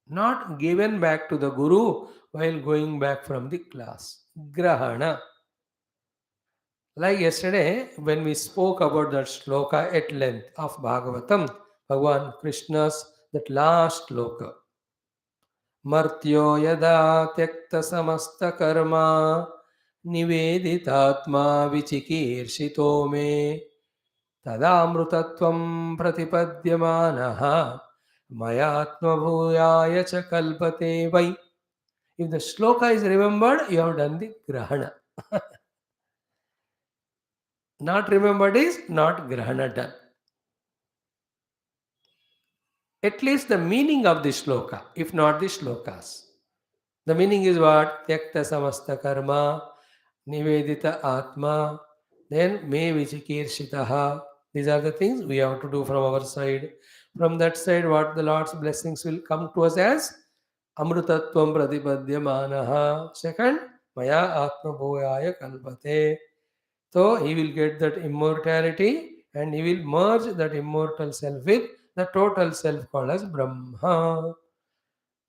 not given back to the Guru while going back from the class. Grahana. Like yesterday, when we spoke about that shloka at length of Bhagavatam, Bhagavan Krishna's that last shloka. मर्त्यो यदा त्यक्तसमस्तकर्मा निवेदितात्मा विचिकीर्षितो मे तदामृतत्वं प्रतिपद्यमानः मयात्मभूयाय च कल्पते वै. If the shloka is remembered, you have done the grahana. Not remembered is not grahana done. At least the meaning of the shloka, if not the shlokas. The meaning is what? Tyakta samasta karma, nivedita atma, then me vichikirshitaha. These are the things we have to do from our side. From that side, what the Lord's blessings will come to us as amrutatvam pratipadyamanaha. Second, maya atma bhoyaya kalpate. So he will get that immortality and he will merge that immortal self with the total self called as Brahma.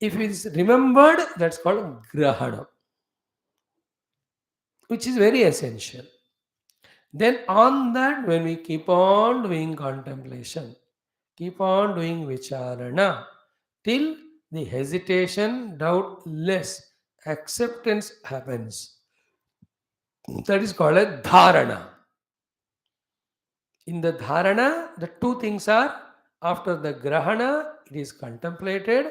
If it is remembered, that's called Grahana, which is very essential. Then on that, when we keep on doing contemplation, keep on doing vicharana, till the hesitation, doubt less, acceptance happens. That is called a dharana. In the dharana, the two things are, after the grahana, it is contemplated.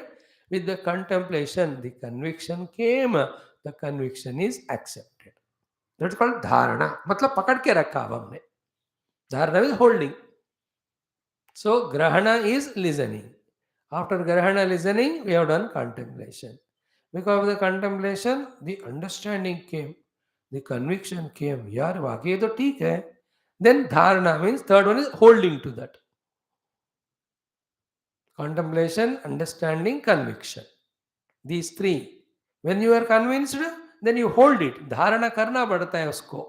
With the contemplation, the conviction came, the conviction is accepted. That's called dharana. मतलब पकड़ के रखा अब हमने. Dharana is holding. So grahana is listening. After grahana listening, we have done contemplation. Because of the contemplation, the understanding came, the conviction came. यार वाकई तो ठीक है. Then dharana means third one is holding to that. Contemplation, understanding, conviction. These three. When you are convinced, then you hold it. Dharana karna padta hai usko.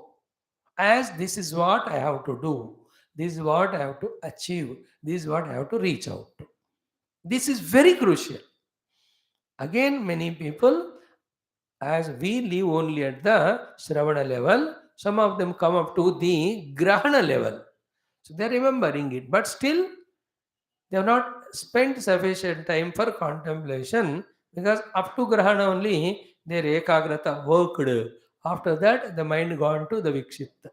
As this is what I have to do. This is what I have to achieve. This is what I have to reach out to. This is very crucial. Again, many people, as we live only at the Shravana level, some of them come up to the Grahana level. So they are remembering it, but still they have not spent sufficient time for contemplation, because up to Grahana only their Ekagrata worked. After that, the mind gone to the Vikshipta.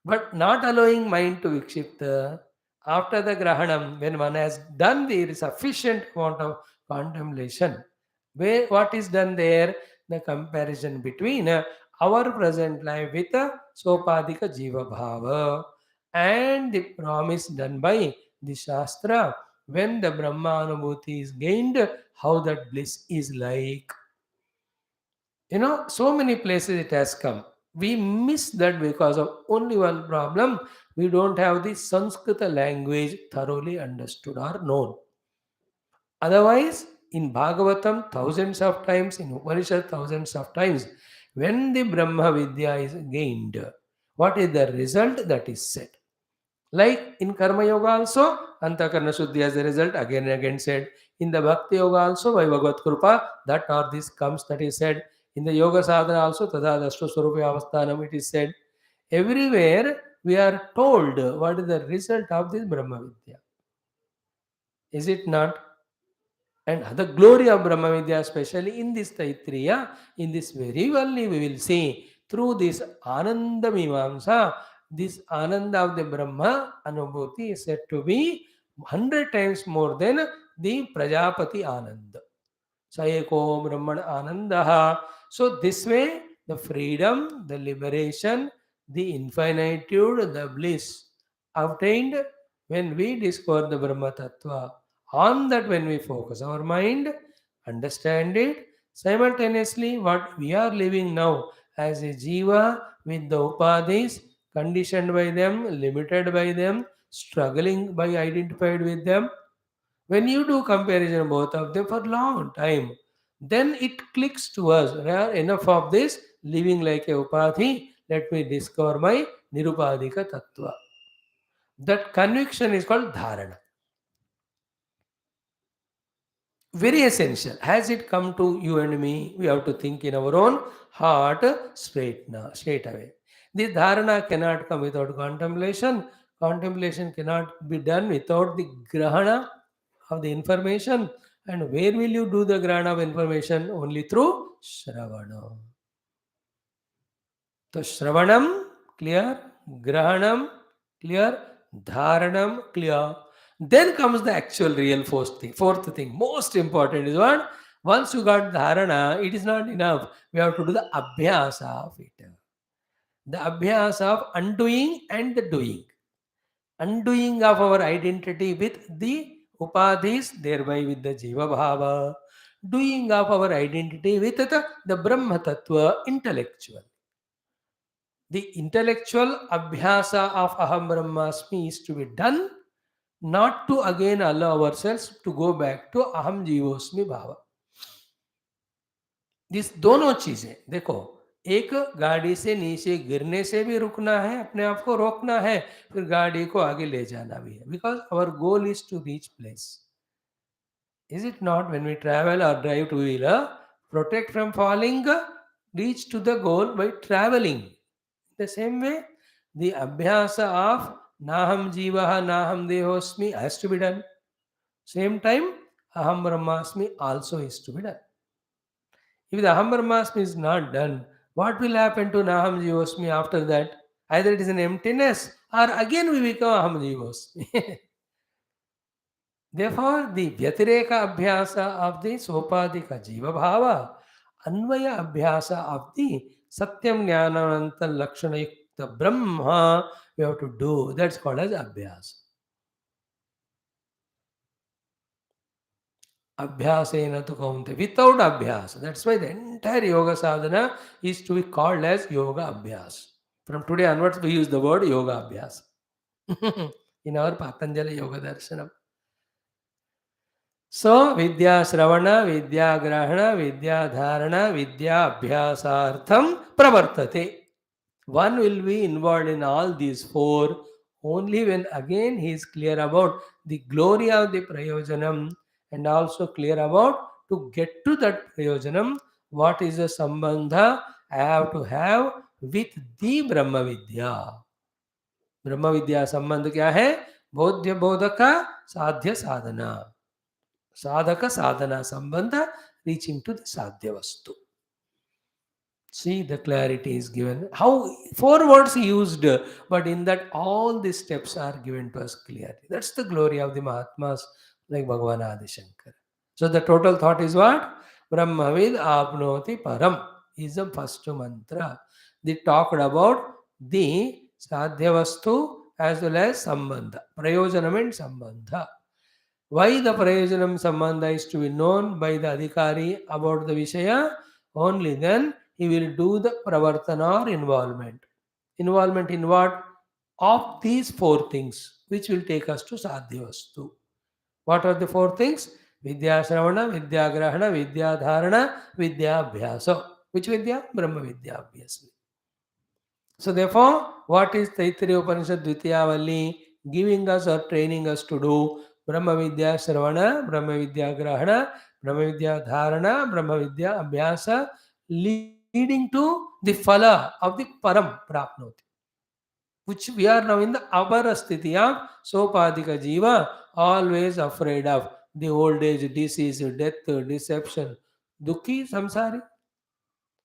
But not allowing mind to vikshipta, after the grahanam, when one has done the sufficient amount of contemplation, where what is done there? The comparison between our present life with sopadika jiva bhava, and the promise done by the shastra, when the brahma anubhuti is gained, how that bliss is like. So many places it has come. We miss that because of only one problem. We don't have the Sanskrita language thoroughly understood or known. Otherwise, in Bhagavatam, thousands of times, in Upanishad, thousands of times, when the Brahma Vidya is gained, what is the result that is said? Like in Karma Yoga also, Antakarna Shuddhi as a result, again and again said. In the Bhakti Yoga also, by Bhagavad Krupa, that or this comes, that is said. In the Yoga Sadhana also, Tada Dashtu Swarupi Avasthanam, it is said. Everywhere we are told what is the result of this Brahma Vidya. Is it not? And the glory of Brahma Vidya, especially in this Taittiriya, in this very Valli, we will see through this Ananda Mimamsa, this Ananda of the Brahma Anubhuti is said to be 100 times more than the Prajapati Ananda. Sayeko Brahman Anandaha. So, this way, the freedom, the liberation, the infinitude, the bliss obtained when we discover the Brahma Tattva. On that, when we focus our mind, understand it, simultaneously, what we are living now as a jiva with the upadhis, conditioned by them, limited by them, struggling by identified with them, when you do comparison both of them for long time, then it clicks to us. There are enough of this living like a upadhi. Let me discover my nirupadhika tattva. That conviction is called dharana. Very essential. Has it come to you and me? We have to think in our own heart straight away. The dharana cannot come without contemplation. Contemplation cannot be done without the grahana of the information. And where will you do the grahana of information? Only through Shravana. So Shravanam, clear. Grahanam, clear. Dharanam, clear. Then comes the actual real fourth thing. Most important is what? Once you got dharana, it is not enough. We have to do the abhyasa of it. The abhyasa of undoing and the doing. Undoing of our identity with the upadhis, thereby with the jiva bhava. Doing of our identity with the Brahma Tattva, intellectual. The intellectual abhyasa of Aham Brahmasmi is to be done, not to again allow ourselves to go back to Aham Jivosmi Bhava. This दोनों चीजें देखो, एक गाड़ी से नीचे गिरने से भी रुकना है, अपने आप को रोकना है, फिर गाड़ी को आगे ले जाना भी है, because our goal is to reach place. Is it not? When we travel or drive two wheeler, protect from falling, reach to the goal by traveling. The same way, the abhyasa of Naham Jivaha Naham Dehosmi has to be done. Same time, Aham Brahmasmi also is to be done. If the Aham Brahmasmi is not done, what will happen to Naham Jivosmi after that? Either it is an emptiness or again we become Aham Jivosmi. Therefore, the Vyatireka Abhyasa of the Sopadika Jiva Bhava, Anvaya Abhyasa of the Satyam Jnanananta Lakshana Yukta Brahma, we have to do. That's called as Abhyasa. Abhyasena to kaunte. Without Abhyasa. That's why the entire Yoga Sadhana is to be called as Yoga Abhyasa. From today onwards, we use the word yoga abhyas in our Patanjali Yoga Darshanam. So, Vidya Shravana, Vidya Grahana, Vidya Dharana, Vidya Abhyasartham Pravartate. One will be involved in all these four only when again he is clear about the glory of the Prayojanam and also clear about to get to that Prayojanam, what is the Sambandha I have to have with the Brahma Vidya. ब्रह्म विद्या संबंध क्या है? बोध्य बोधक साध्य साधना, साधक साधना संबंध, reaching to the sadhya vastu. See, the clarity is given. How four words used, but in that all the steps are given to us clearly. That's the glory of the Mahatmas like Bhagavan Adi Shankara. So the total thought is what? Brahmavid apnoti param is the first mantra. They talked about the sadhya vastu as well as sambandha. Prayojanam and sambandha. Why the prayojanam sambandha is to be known by the adhikari about the Vishaya? Only then he will do the pravartana or involvement. Involvement in what? Of these four things, which will take us to sadhya vastu. What are the four things? Vidya Shravana, Vidya Grahana, Vidya Dharana, Vidya Abhyasa. Which Vidya? Brahma Vidya, obviously. So therefore, what is Taittiriya Upanishad Dvitiya Valli giving us or training us to do? Brahma Vidya Shravana, Brahma Vidya Grahana, Brahma Vidya Dharana, Brahma Vidya Abhyasa, leading to the phala of the Param Prapnoti, which we are now in the Abara Sthiti of Sopadika Jiva, always afraid of the old age, disease, death, deception, Dukhi, Samsari.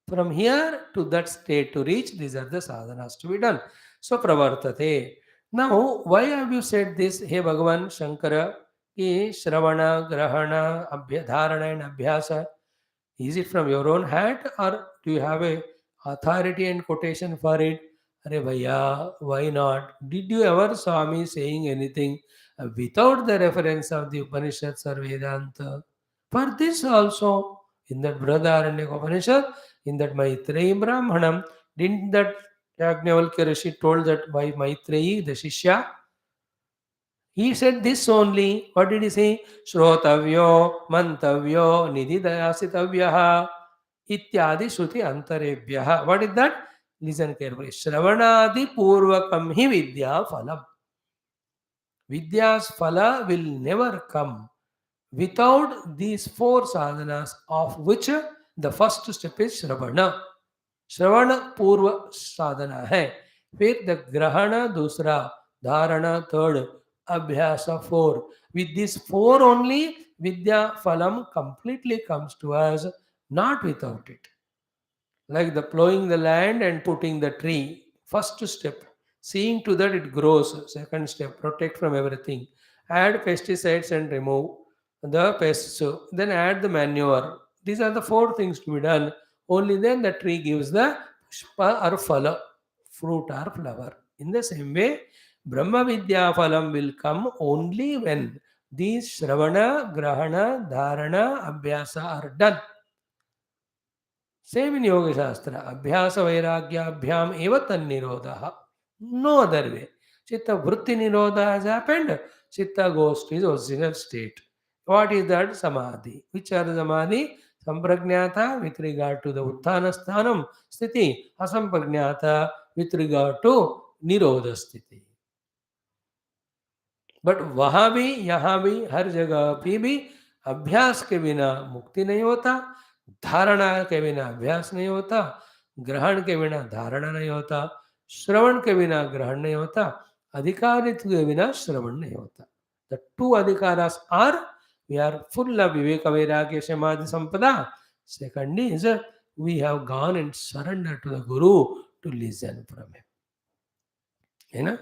From here to that state to reach, these are the sadhanas to be done. So, pravartate. Now, why have you said this, Hey Bhagavan Shankara, ki Shravana, Grahana, Dharana and Abhyasa? Is it from your own hat or do you have a authority and quotation for it? Arey bhaiya, why not? Did you ever saw me saying anything without the reference of the Upanishads or Vedanta? For this also, in that Brihadaranyaka Upanishad, in that Maitreyi Brahmanam, didn't that Yajnavalkya Rishi told that by Maitreyi, the Shishya, he said this only. What did he say? Shrotavyo, mantavyo, nididayasitavyaha, ityadi shruti antarebhyaha. What is that? Listen carefully. Shravanadi purvakam hi vidya phalam. Vidya's phala will never come without these four sadhanas, of which the first step is Shravana. श्रवण पूर्व साधना है, फिर the ग्रहण दूसरा, धारणा third, अभ्यास four. With these four only, Vidya Phalam completely comes to us, not without it. Like the plowing the land and putting the tree, first step, seeing to that it grows. Second step, protect from everything. Add pesticides and remove the pests. Then add the manure. These are the four things to be done. Only then the tree gives the pushpa or phala, fruit or flower. In the same way, Brahma Vidya Phalam will come only when these Shravana, Grahana, Dharana, Abhyasa are done. Same in Yoga Shastra. Abhyasa Vairagya Abhyam eva tannirodha. No other way. Chitta Vritti Nirodha has happened. Chitta goes to his original state. What is that? Samadhi. Which are the Samadhi? Samprajnata with regard to the Utthana Sthanam Sthiti. Asamprajnata with regard to Nirodha Sthiti. But वहां भी यहाँ भी हर जगह भी अभ्यास के बिना मुक्ति नहीं होता, धारणा के बिना अभ्यास नहीं होता, ग्रहण के बिना धारणा नहीं होता, श्रवण के बिना ग्रहण नहीं होता, अधिकारित्व के बिना श्रवण नहीं होता. द टू अधिकारास are we are full of विवेक वैराग्य समाधि संपदा. Second is we have gone and surrender to the guru to listen from him. है ना?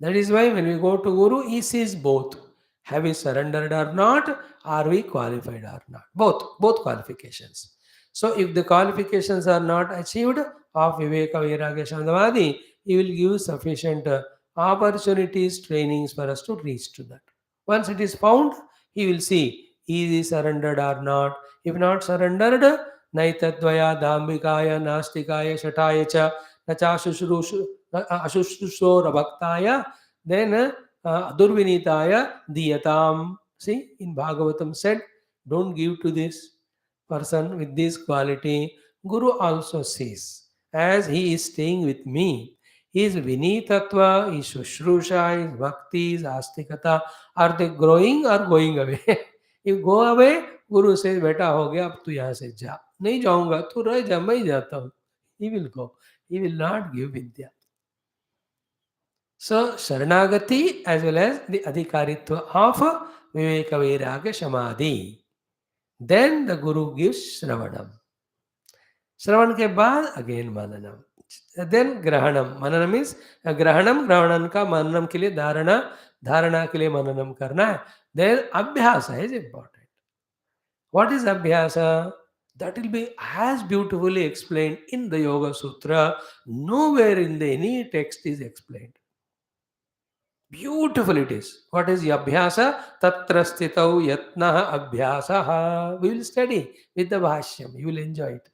That is why when we go to Guru, he sees both. Have we surrendered or not? Are we qualified or not? Both qualifications. So if the qualifications are not achieved of Viveka Vairagya Samadhi, he will give sufficient opportunities, trainings for us to reach to that. Once it is found, he will see, is he surrendered or not? If not surrendered, naitadvaya dambikaya nastikaya shataya cha nacha Ashushusora bhaktaya, then adurvinitaya diyatam. See, in Bhagavatam said, don't give to this person with this quality. Guru also says, as he is staying with me, his vinitatva, his shushrusha, his bhakti, his astikata, are they growing or going away? If go away, Guru says, बेटा हो गया अब तू यहाँ से जा. नहीं जाऊंगा तू रह जा मैं ही जाता हूँ. He will go. He will not give vidya. So Sharanagati as well as the Adhikaritva of Viveka Vairagya Samadhi. Then the Guru gives Shravanam. Shravan के बाद again Mananam. Then Grahanam. Mananam means Grahanam, Grahanan का Mananam के लिए धारणा, धारणा के लिए Mananam करना है. Then Abhyasa is important. What is Abhyasa? That will be as beautifully explained in the Yoga Sutra. Nowhere in the any text is explained. Beautiful it is. What is Abhyasa? Tatra stitau yatnaha abhyasaha. We will study with the Bhashyam. You will enjoy it.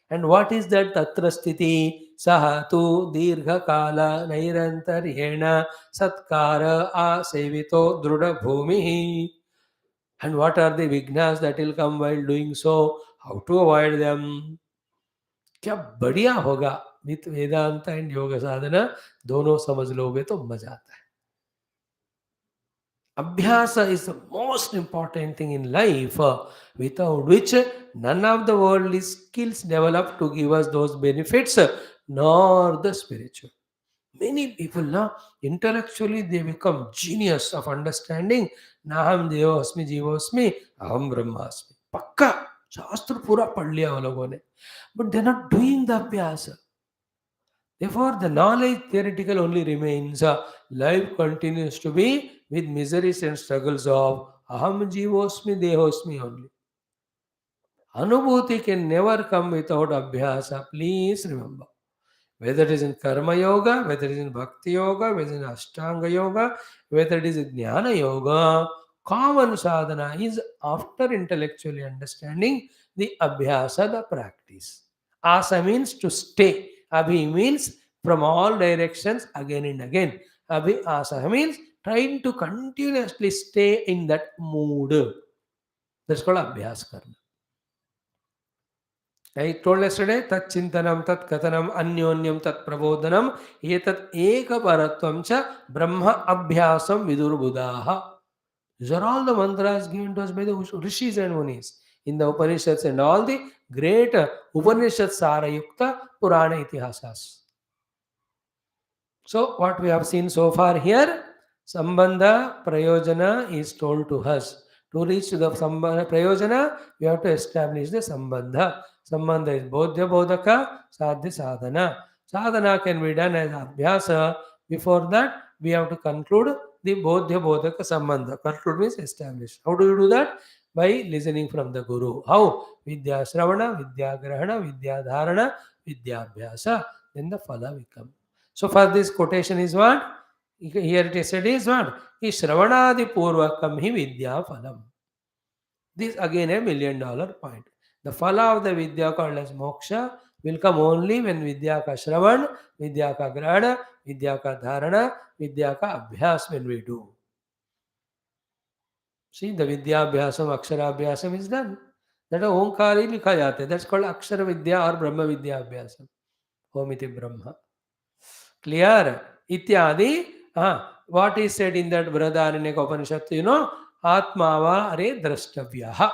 And what is that Tatra sthiti? Saha tu dirgha kala nairantaryena satkara asevito druda bhumihi. And what are the vignas that will come while doing so? How to avoid them? क्या बढ़िया होगा with Vedanta and योग साधना दोनों समझ लोगे तो मजा आता है. Abhyasa is the most important thing in life, without which none of the worldly skills develop to give us those benefits, nor the spiritual. Many people now, intellectually, they become genius of understanding. Naham devasmi jivasmi, aham brahmasmi. Pakka, शास्त्र पूरा पढ़ लिया वो लोगों ने. But they're not doing the abhyasa. Therefore, the knowledge theoretical only remains. Life continues to be with miseries and struggles of aham jivosmi dehosmi only. Anubhuti can never come without abhyasa. Please remember. Whether it is in karma yoga, whether it is in bhakti yoga, whether it is in ashtanga yoga, whether it is in jnana yoga, common sadhana is after intellectually understanding the abhyasa, the practice. Asa means to stay. Abhi means from all directions again and again. Abhi asa means trying to continuously stay in that mood. That's called abhyas karma. I told yesterday, tat chintanam, tat kathanam, anyonyam, tat prabodhanam, etat eka paratvam cha brahma abhyasam vidur buddhaha. These are all the mantras given to us by the rishis and munis in the Upanishads and all the great Upanishad Sarayukta Purana Itihasas. So, what we have seen so far here, Sambandha Prayojana is told to us. To reach to the Sambandha Prayojana, we have to establish the Sambandha. Sambandha is Bodhya Bodhaka, Sadhya Sadhana. Sadhana can be done as Abhyasa. Before that, we have to conclude the Bodhya Bodhaka Sambandha. Conclude means establish. How do you do that? By listening from the Guru. How? Vidya Shravana, Vidya Grahana, Vidya Dharana, Vidya Abhyasa. Then the Phala will come. So for this quotation is what? Here it is said is what? Is Shravanadi Purvakam hi Vidya Phalam. This again a $1 million point. The Phala of the Vidya called as Moksha will come only when Vidya ka Shravan, Vidya ka Grahana, Vidya ka Dharana, Vidya ka Abhyas when we do. See, the Vidya Abhyasam, Akshara Abhyasam is done. That is Omkari likha jata hai. That's called Akshara Vidya or Brahma Vidya Abhyasam. Omiti Brahma. Clear? Ityadi. What is said in that Brihadaranyaka Upanishad? You know, Atmava Are Drashtavyaha.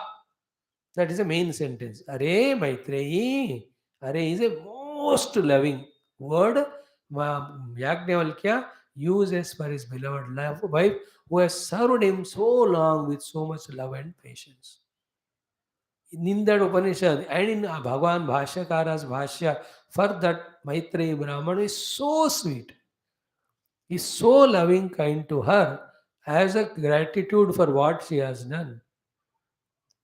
That is the main sentence. Are Maitreyi. Are is a most loving word. Yajnavalkya uses for his beloved wife who has served him so long with so much love and patience. In that Upanishad and in Bhagawan Bhashyakara's Bhashya, for that Maitreyi Brahman is so sweet. He is so loving, kind to her as a gratitude for what she has done.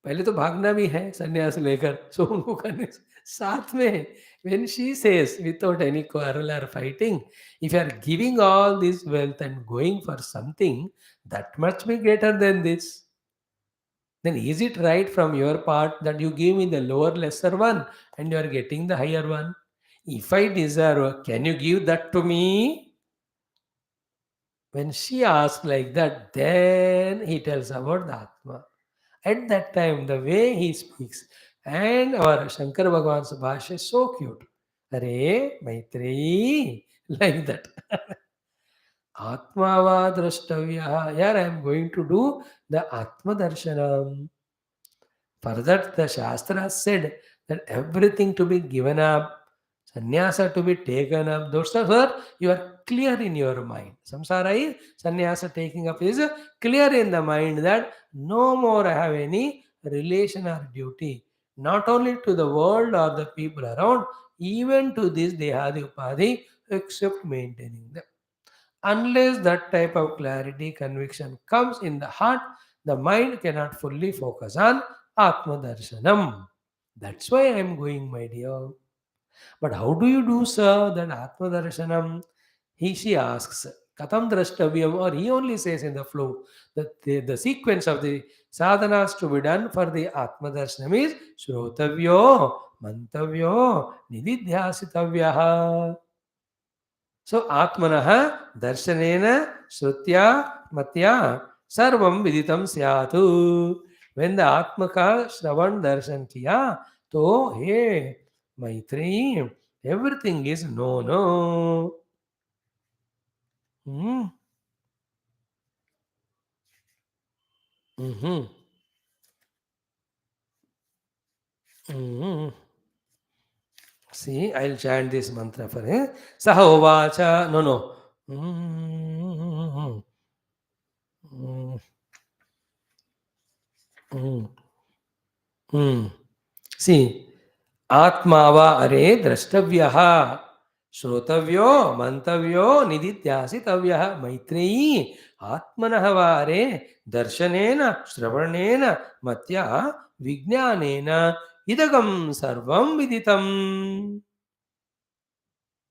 पहले तो भागना भी है संन्यास लेकर, सो उनको करने साथ में when she says without any quarrel or fighting, if you are giving all this wealth and going for something that much be greater than this, then is it right from your part that you give me the lower lesser one and you are getting the higher one? If I deserve, can you give that to me? When she asks like that, then he tells about the Atma. At that time, the way he speaks, and our Shankara Bhagavan's Bhasha is so cute. Hare Maitreyi, like that. Atma va drashtavya. Here I am going to do the Atma Darshanam. Further, the Shastra said that everything to be given up, sannyasa to be taken up, those are where you are clear in your mind. Samsara is sannyasa taking up is clear in the mind that no more I have any relation or duty, not only to the world or the people around, even to this Dehadi Upadhi, except maintaining them. Unless that type of clarity, conviction comes in the heart, the mind cannot fully focus on Atma Darshanam. That's why I am going, my dear. But how do you do, sir, that Atma Darshanam? She asks, Katam Drashtavyam, or he only says in the flow that the sequence of the sadhanas to be done for the Atma Darshanam is Shrutavyo, Mantavyo, Nididhyasitavyaha. So Atmanah Darshanena Shrutya Matya Sarvam Viditam Syatu. When the Atmaka Shravan Darshan kiya, to hey Maitri, everything is no no. Hmm. Mm-hmm. Mm-hmm. See, I'll chant this mantra for him. Sahovacha. No, no. Mm-hmm. Mm-hmm. Mm-hmm. See, Atmava are drashtavyaha, Shrotavyo, Mantavyo, Nididhyasitavyaha, Maitreyi, Atmanah are Darshanena, Shravanena, Matya, Vijnanena, Idagam Sarvam Viditam.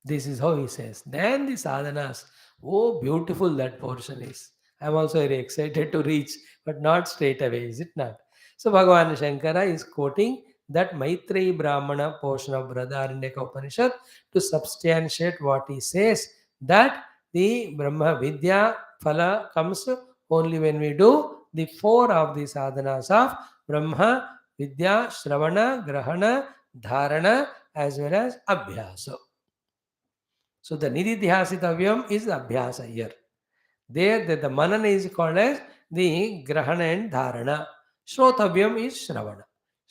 This is how he says. Then the sadhanas. Oh, beautiful that portion is. I'm also very excited to reach, but not straight away, is it not? So Bhagavan Shankara is quoting that Maitreyi Brahmana portion of Brihadaranyaka Upanishad to substantiate what he says, that the Brahma Vidya Phala comes only when we do the four of the sadhanas of Brahma Vidya, Shravana, Grahana, Dharana, as well as Abhyasa. So the nididhyasitavyam is the abhyasa here. There the manana is called as the grahana and dharana. Shrotavyam is shravana.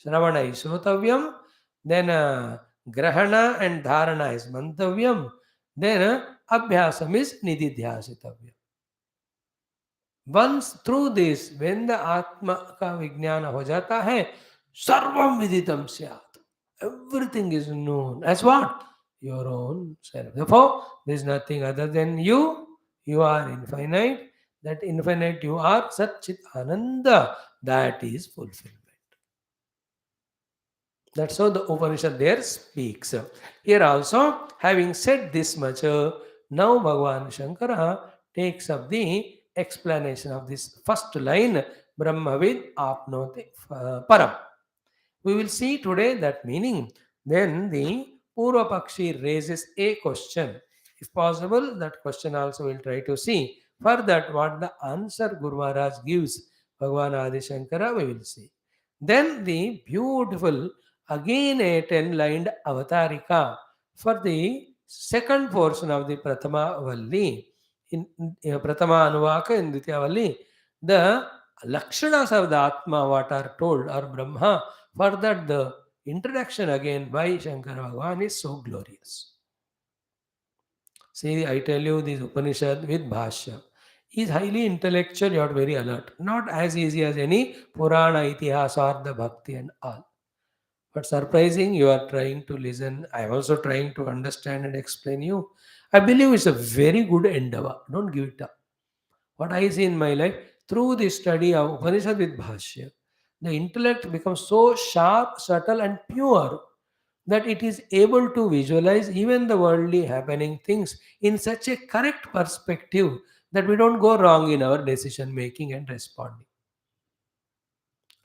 Shravana is shrotavyam. Then grahana and dharana is mantavyam. Then abhyasam is nididhyasitavyam. Once through this, when the आत्मा का विज्ञान हो जाता है, सर्वम विदितम स्यात्. Everything is known as what? Your own self. Therefore, there is nothing other than you. You are infinite. That infinite you are Satchit Ananda. That is fulfillment. That's how the Upanishad there speaks. Here also, having said this much, now Bhagavan Shankara takes up the explanation of this first line, Brahmavid apnoti param. We will see today that meaning. Then the Purva Pakshi raises a question. If possible, that question also we'll try to see. For that, what the answer Guru Maharaj gives, Bhagavan Adi Shankara, we will see. Then the beautiful, again a 10-lined avatarika for the second portion of the Prathama Valli. In Prathama Anuvaka in Ditya Valli, the Lakshanas of the Atma, what are told, or Brahma, for that the introduction again by Shankara Bhagavan is so glorious. See, I tell you, this Upanishad with Bhashyam is highly intellectual, you are very alert. Not as easy as any Purana, Itihas or the Bhakti and all. But surprising, you are trying to listen. I am also trying to understand and explain you. I believe it's a very good endeavor. Don't give it up. What I see in my life, through the study of Upanishad with Bhashya, the intellect becomes so sharp, subtle, and pure that it is able to visualize even the worldly happening things in such a correct perspective that we don't go wrong in our decision making and responding.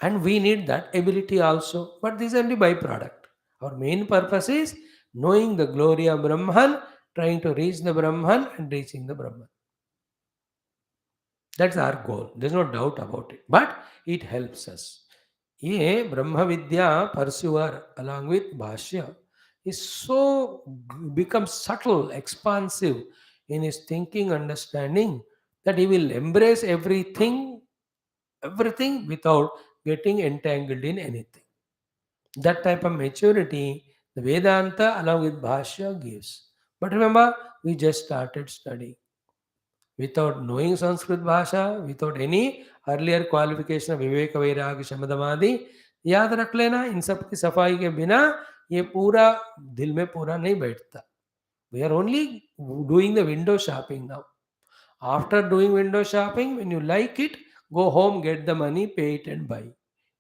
And we need that ability also, but this is only byproduct. Our main purpose is knowing the glory of Brahman, trying to reach the Brahman and reaching the Brahman. That's our goal. There's no doubt about it. But it helps us. Ye Brahma Vidya pursuer along with Bhashya is so becomes subtle, expansive in his thinking, understanding that he will embrace everything without getting entangled in anything. That type of maturity the Vedanta along with Bhashya gives. But remember, we just started studying. Without knowing Sanskrit Bhasha, without any earlier qualification of विवेक वैराग्य शमदमादि, याद रख लेना इन सब की सफाई के बिना ये पूरा दिल में पूरा नहीं बैठता. We are only doing the window shopping now. After doing window shopping, when you like it, go home, get the money, pay it and buy.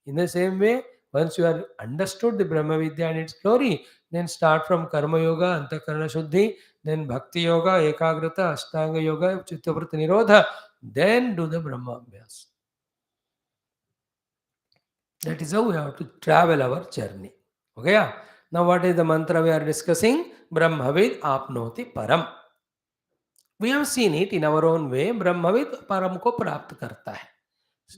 In the same way, once you have understood the Brahma Vidya and its glory, then start from Karma Yoga, Antakarana Shuddhi, then Bhakti Yoga, Ekagrata, Ashtanga Yoga, Chittavrita Nirodha, then do the Brahma Abhyas. That is how we have to travel our journey. Okay? Yeah? Now what is the mantra we are discussing? Brahmavid apnoti param. We have seen it in our own way. Brahmavid param ko prapt karta hai.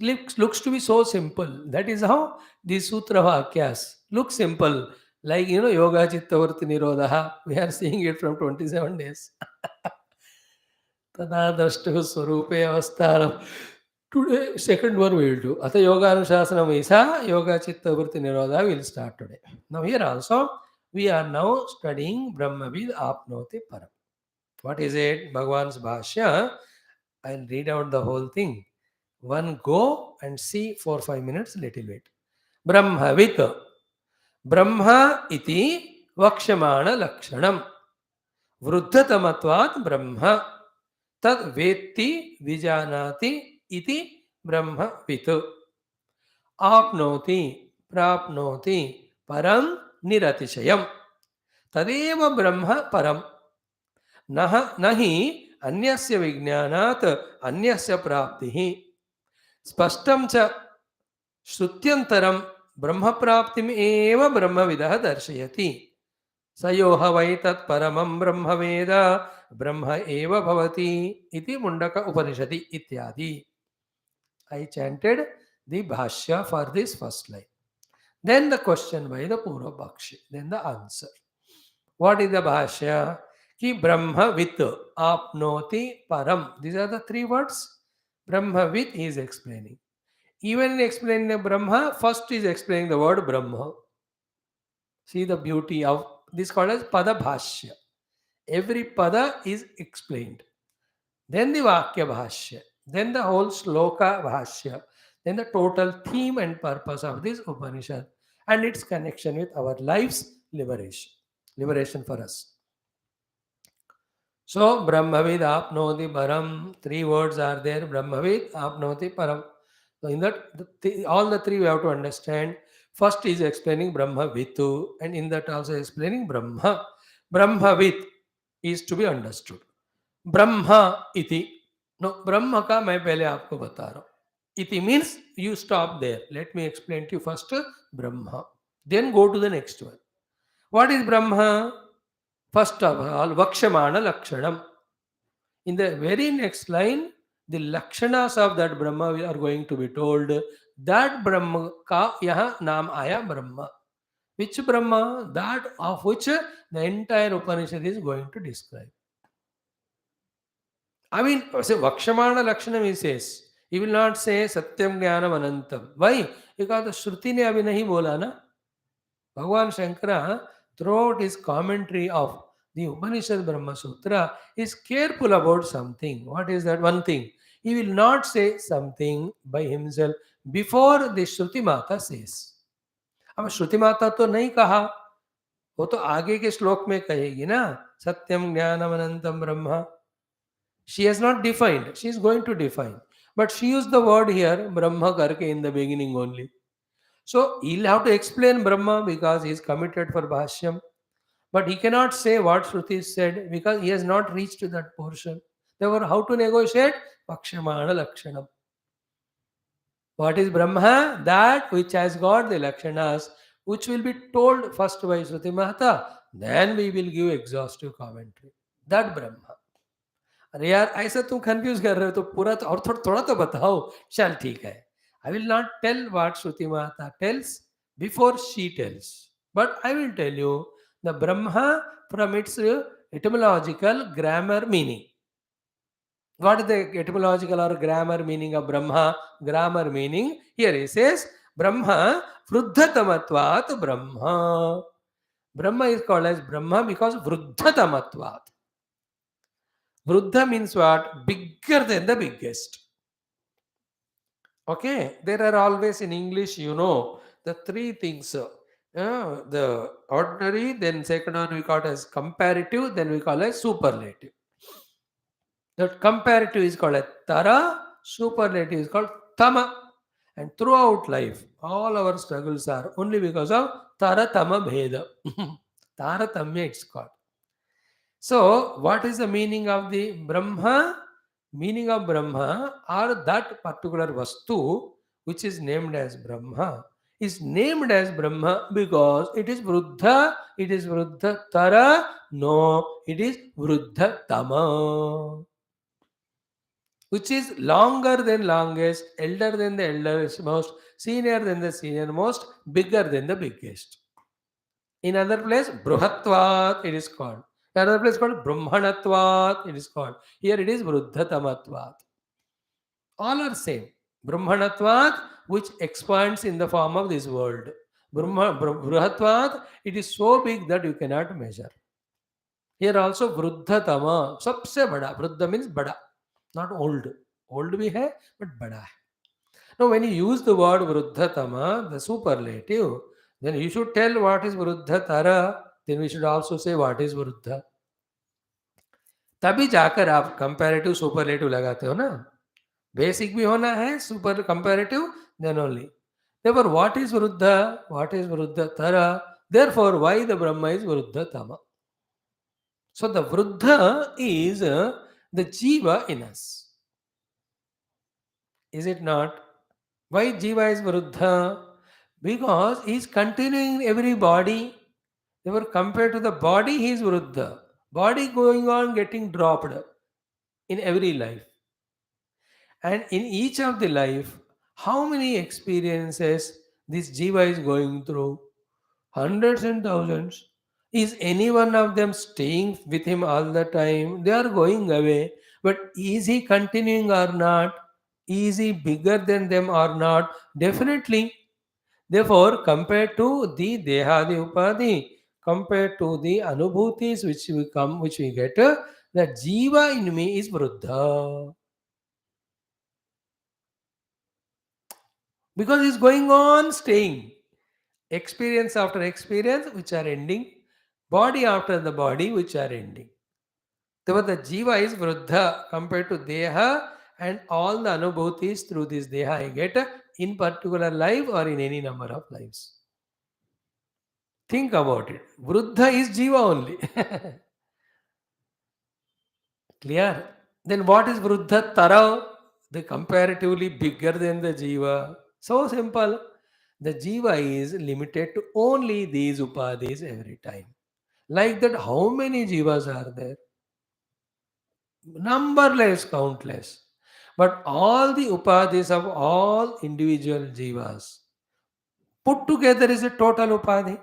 Looks to be so simple. That is how these sutra vakyas look simple. Like, yoga chitta vritti nirodha. We are seeing it from 27 days. Tada drashtu swarupe avastharam. Today, second one we will do. Atha yoga anushasana isa, yoga chitta vritti nirodha will start today. Now here also, we are now studying Brahmavid apnoti param. What is it? Bhagavan's Bhashya. I'll read out the whole thing. One go and see 4-5 minutes, little wait. Brahmavit. Brahma iti vakshamana lakshanam. Vruddhatamatvat brahma. Tad vetti vijanati iti brahmavit. Apnoti prapnoti param niratishayam. Tadeva brahma param. Nahi अन्यस्य विज्ञानात् अन्यस्य प्राप्तिः स्पष्टं च श्रुत्यन्तरं ब्रह्मप्राप्तिम् एव ब्रह्मविदः दर्शयति स यो ह वै तत् परमं ब्रह्मवेद ब्रह्म एव भवति इति मुण्डक उपनिषदि इत्यादि. I chanted the Bhashya for this first line. Then the question by the Purva Bakshi. Then the answer. What is the Bhashya? Ki Brahmavit apnoti param. These are the three words. Brahmavit is explaining. Even in explaining the Brahma, first is explaining the word Brahma. See the beauty of this called as Pada Bhashya. Every Pada is explained. Then the Vakya Bhashya. Then the whole Shloka Bhashya. Then the total theme and purpose of this Upanishad and its connection with our life's liberation. Liberation for us. So, Brahmavid apnoti param. Three words are there. Brahmavid apnoti param. So, in that, all the three we have to understand. First is explaining Brahmavitu, and in that also explaining Brahma. Brahmavit is to be understood. Brahma iti. No, Brahma ka मैं पहले आपको बता रहा हूँ. Iti means you stop there. Let me explain to you first Brahma. Then go to the next one. What is Brahma? First of all, Vakshamana Lakshanam. In the very next line, the Lakshanas of that Brahma are going to be told. That Brahma ka yaha naam aya Brahma. Which Brahma? That of which the entire Upanishad is going to describe. I mean, say Vakshamana Lakshanam he says. He will not say Satyam Jnanam Anantam. Why? Because the Shruti ne abhi nahi bola na. Bhagavan Shankara, throughout his commentary of the Upanishad Brahma Sutra, is careful about something. What is that one thing? He will not say something by himself before the Shruti Mata says. अब श्रुति माता तो नहीं कहा, वो तो आगे के श्लोक में कहेगी ना, सत्यम ज्ञानम अनंतम ब्रह्म. She has not defined. She is going to define. But she used the word here, Brahma karke in the beginning only. So he'll have to explain Brahma because he is committed for Bhashyam. But he cannot say what Shruti said because he has not reached to that portion. Therefore, how to negotiate? Vakshamana Lakshanam. What is Brahma? That which has got the Lakshanas, which will be told first by Shruti Mata, then we will give exhaustive commentary. That Brahma. अरे यार ऐसा तुम confuse कर रहे हो तो पूरा तो और थोड़ा थोड़ा तो बताओ. चल ठीक है. I will not tell what Shruti Mata tells before she tells, but I will tell you the Brahma from its etymological grammar meaning. What is the etymological or grammar meaning of Brahma? Grammar meaning, here it says Brahma vruddhatamatvat Brahma. Brahma is called as Brahma because vruddhatamatvat. Vruddha means what? Bigger than the biggest. Okay, there are always in English, the three things. The ordinary, then second one we call it as comparative, then we call it superlative. That comparative is called as tara, superlative is called tama. And throughout life, all our struggles are only because of tara tama bheda. Taratamya it's called. So, what is the meaning of the Brahma? Meaning of Brahma or that particular Vastu which is named as Brahma is named as Brahma because it is Vruddha, it is Vruddha Tara, no, it is Vruddha Tama, which is longer than longest, elder than the eldest most, senior than the senior most, bigger than the biggest. In other place, Bruhatvat it is called. Another place called Brahmanatvat it is called. Here it is Vruddhatamatvat. All are same. Brahmanatvat, which expands in the form of this world. Bruhatvat, it is so big that you cannot measure. Here also Vruddhatama, सबसे बड़ा. Vruddha means बड़ा, not old. Old भी है, but बड़ा है. Now, when you use the word Vruddhatama, the superlative, then you should tell what is Vruddhatara, then we should also say what is Vruddha. तभी जाकर आप कंपैरेटिव सुपरलेटिव लगाते हो ना. बेसिक भी होना है, super comparative, then only. Therefore, what is Vruddha? What is Vruddhatara? Therefore, why the Brahma is Vruddhatama? So, the Vruddha is the Jiva in us. Is it not? Why Jiva is Vruddha? Because he is continuing every body. Therefore, compared to the body, he is Vruddha. Body going on getting dropped in every life. And in each of the life, how many experiences this Jiva is going through? Hundreds and thousands. Is any one of them staying with him all the time? They are going away. But is he continuing or not? Is he bigger than them or not? Definitely. Therefore, compared to the Dehadi Upadhi, compared to the Anubhutis which we get, the Jiva in me is Vruddha. Because it's going on staying. Experience after experience which are ending, body after the body which are ending. Therefore, the Jiva is Vruddha compared to Deha and all the Anubhutis through this Deha I get in particular life or in any number of lives. Think about it. Vruddha is Jiva only. Clear? Then what is Vruddha Tara? The comparatively bigger than the Jiva. So simple. The Jiva is limited to only these Upadhis every time. Like that, how many Jivas are there? Numberless, countless. But all the Upadhis of all individual Jivas put together is a total Upadhi.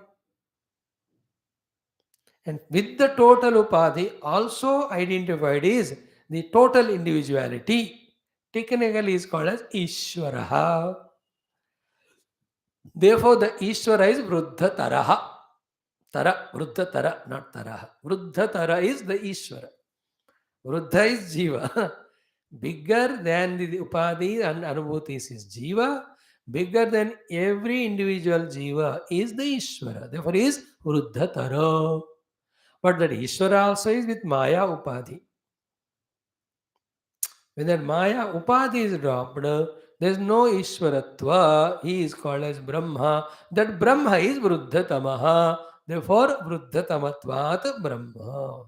And with the total Upadhi also identified is the total individuality. Technically is called as Ishvaraha. Therefore, the Ishvara is Vruddha Taraha. Tara, Vruddha Tara, not Taraha. Vruddha Tara is the Ishvara. Vruddha is Jiva. Bigger than the Upadhi and Anubhutis is Jiva. Bigger than every individual Jiva is the Ishvara. Therefore, is Vruddha Tara. But that Ishvara also is with Maya Upadhi. When that Maya Upadhi is dropped, there is no Ishvaratva. He is called as Brahma. That Brahma is Vruddhatamaha. Therefore, Vruddhatamatvat Brahma.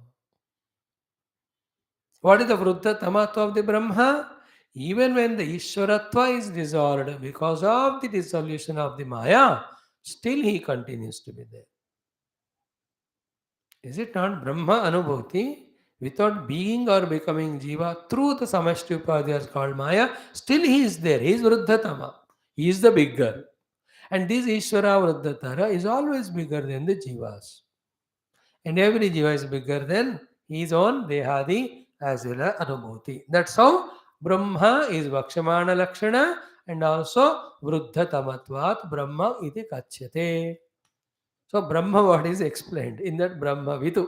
What is the Vruddhatamatva of the Brahma? Even when the Ishvaratva is dissolved because of the dissolution of the Maya, still he continues to be there. Is it not Brahma Anubhuti? Without being or becoming Jiva, through the Samashti Upadhyas called Maya, still he is there. He is Vruddhatama. He is the bigger. And this Ishvara Vruddhatara is always bigger than the Jivas. And every Jiva is bigger than his own Dehadi as well as Anubhuti. That's how Brahma is Vakshamana Lakshana and also Vruddhatamatvat Brahma iti Kachyate. So Brahma what is explained in that Brahma Vidu.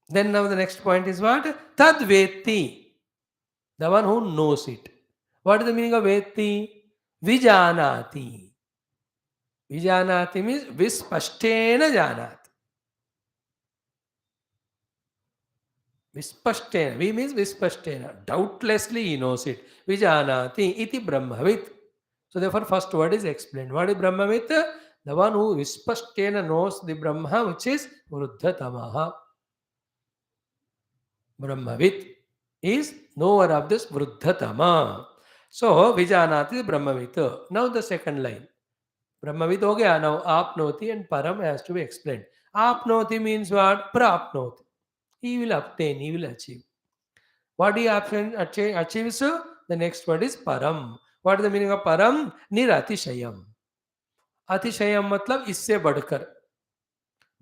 Then now the next point is what? Tad Veti. The one who knows it. What is the meaning of Veti? Vijanati. Vijanati means Vispashtena Janati. Vispashtena. V means Vispashtena. Doubtlessly he knows it. Vijanati iti Brahmavit. So therefore first word is explained. What is Brahmavit? The one who Vispashtena knows the Brahma which is Vruddhatamaha. Brahmavit is knower of this Vruddhatama. So Vijanati Brahmavit. Now the second line. Brahmavit ho gaya. Now Apnoti and Param has to be explained. Apnoti means what? Prapnoti. He will obtain, he will achieve. What he achieves? The next word is Param. What is the meaning of Param? Niratishayam. Atishayam matlab isse badkar.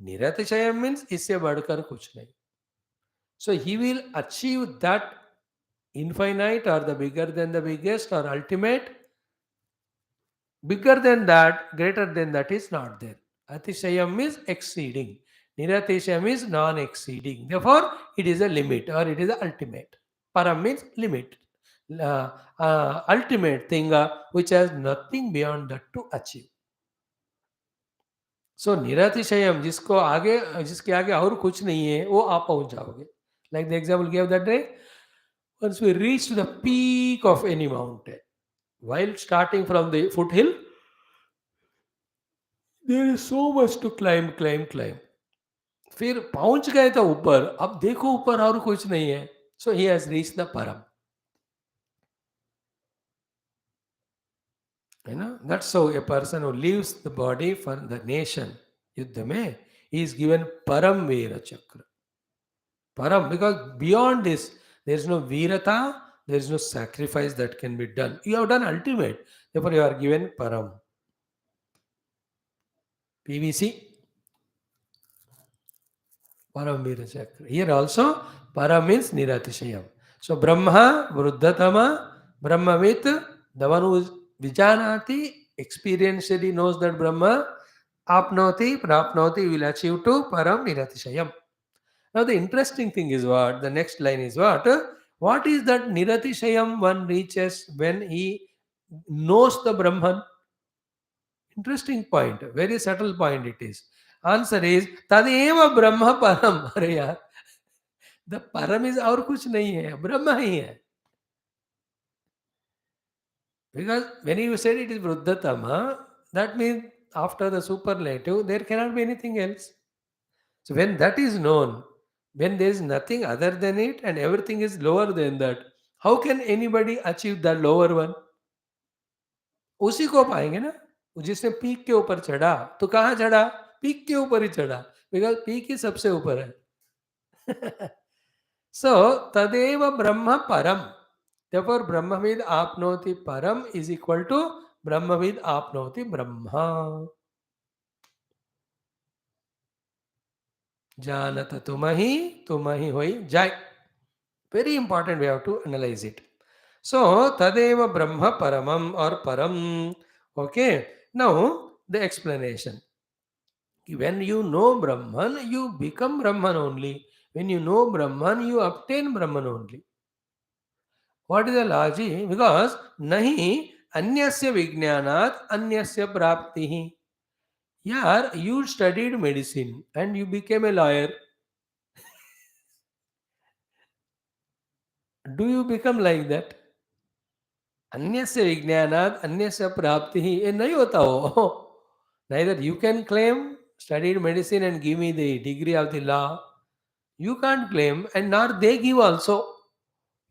Niratishayam means isse badkar kuch nahi. So he will achieve that infinite or the bigger than the biggest or ultimate. Bigger than that, greater than that is not there. Atishayam means exceeding. Niratishayam is non-exceeding. Therefore, it is a limit or it is the ultimate. Param means limit. Ultimate thing which has nothing beyond that to achieve. सो निरतिशयम जिसको आगे जिसके आगे और कुछ नहीं है वो आप पहुंच जाओगे. Like the example give that day once we reach to the peak of any mountain while starting from the foothill there is so much to climb. फिर पहुंच गए तो ऊपर अब देखो ऊपर और कुछ नहीं है. So he has reached the param. You know, that's how a person who leaves the body for the nation, yuddha mein, he is given param veera chakra. Param, because beyond this, there is no virata, there is no sacrifice that can be done. You have done ultimate, therefore you are given param. PVC, param veera chakra. Here also, param means niratishayam. So Brahma, Vruddhatama, Brahmavit, the one who is Vijanati, experientially knows that Brahma, Apnoti, Prapnoti will achieve to Param Niratishayam. Now the interesting thing is what? The next line is what? What is that Niratishayam one reaches when he knows the Brahman? Interesting point. Very subtle point it is. Answer is Tadeva Brahma Param. अरे यार, the Param is और कुछ नहीं है, Brahma ही है. Because when you said it is Vruddhatama, that means after the superlative, there cannot be anything else. So when that is known, when there is nothing other than it and everything is lower than that, how can anybody achieve the lower one? उसी को पाएंगे ना. जिसने peak के ऊपर चढ़ा तो कहाँ चढ़ा? पीक के ऊपर ही चढ़ा. बिकॉज पीक ही सबसे ऊपर है. सो तदेव ब्रह्म परम. Therefore, Brahmavid apnoti param is equal to Brahmavid apnoti Brahma. Janata tumahi hoi jai. Very important, we have to analyze it. So, tadeva Brahma paramam or param. Okay. Now, the explanation. When you know Brahman, you become Brahman only. When you know Brahman, you obtain Brahman only. What is the logic? Because nahi anyasya vijnanat anyasya prapti. Yaar, you studied medicine and you became a lawyer. Do you become like that? Anyasya vijnanat anyasya prapti. ये नहीं होता हो. Neither you can claim studied medicine and give me the degree of the law. You can't claim and nor they give also.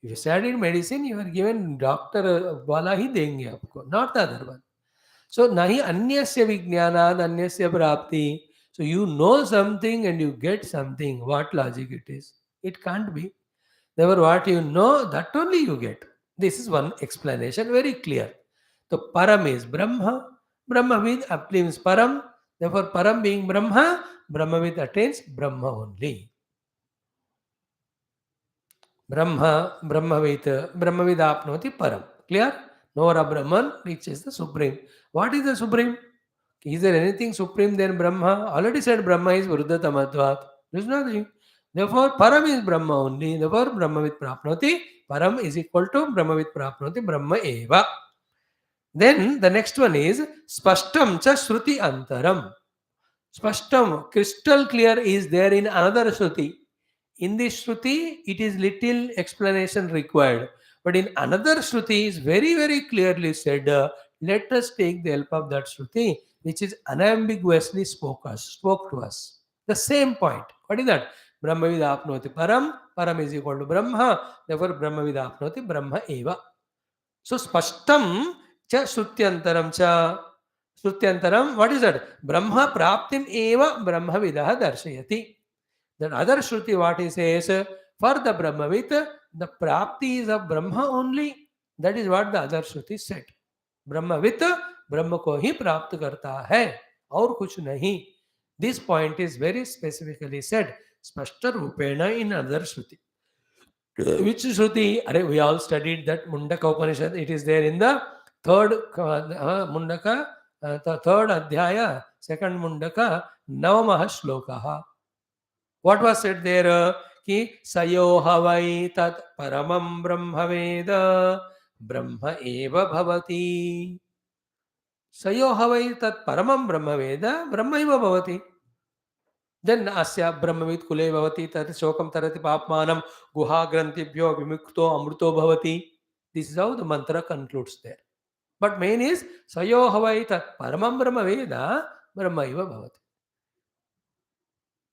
If you studied medicine, you are given doctor वाला ही देंगे आपको, not the other one. So nahi anyasya vijnanad anyasya prapti. So you know something and you get something. What logic it is? It can't be. Therefore, what you know, that only you get. This is one explanation, very clear. So Param is Brahma. Brahmavid means Param. Therefore, Param being Brahma, Brahmavid attains Brahma only. Brahmavid apnoti Param. Clear? Nora Brahman reaches the Supreme. What is the Supreme? Is there anything supreme than Brahma? Already said Brahma is Vruddhatamadvat. There is nothing. Therefore, Param is Brahma only. Therefore, Brahmavid Prapnoti. Param is equal to Brahmavid Prapnoti Brahma Eva. Then the next one is Spashtam cha Shruti Antaram. Spashtam, crystal clear is there in another Shruti. In this Shruti, it is little explanation required. But in another Shruti is very, very clearly said, let us take the help of that Shruti, which is unambiguously spoke to us. The same point. What is that? Brahmavid apnoti param. Param is equal to Brahma. Therefore, Brahmavid apnoti Brahma eva. So, spashtam cha shrutyantaram cha. Shrutyantaram, what is that? Brahma praptim eva Brahmavidah darshayati. Then other Shruti, what he says, for the Brahmavit, the prapti is of Brahma only. That is what the other Shruti said. Brahmavit, Brahma ko hi प्राप्त करता है और कुछ नहीं. This point is very specifically said, spashta rupena in other Shruti. Which Shruti? We all studied that Mundaka Upanishad. It is there in the third Mundaka, the third Adhyaya, second Mundaka, Navamaha Shlokaha. What was said there? Ki sayo havai tat paramam brahmaveda brahma eva bhavati. Sayo havai tat paramam brahmaveda brahma eva bhavati. Then asya brahmavid kule bhavati tat shokam tarati papmanam guha grantibhyo vimukto amruto bhavati. This is how the mantra concludes there. But main is sayo havai tat paramam brahmaveda brahma eva bhavati.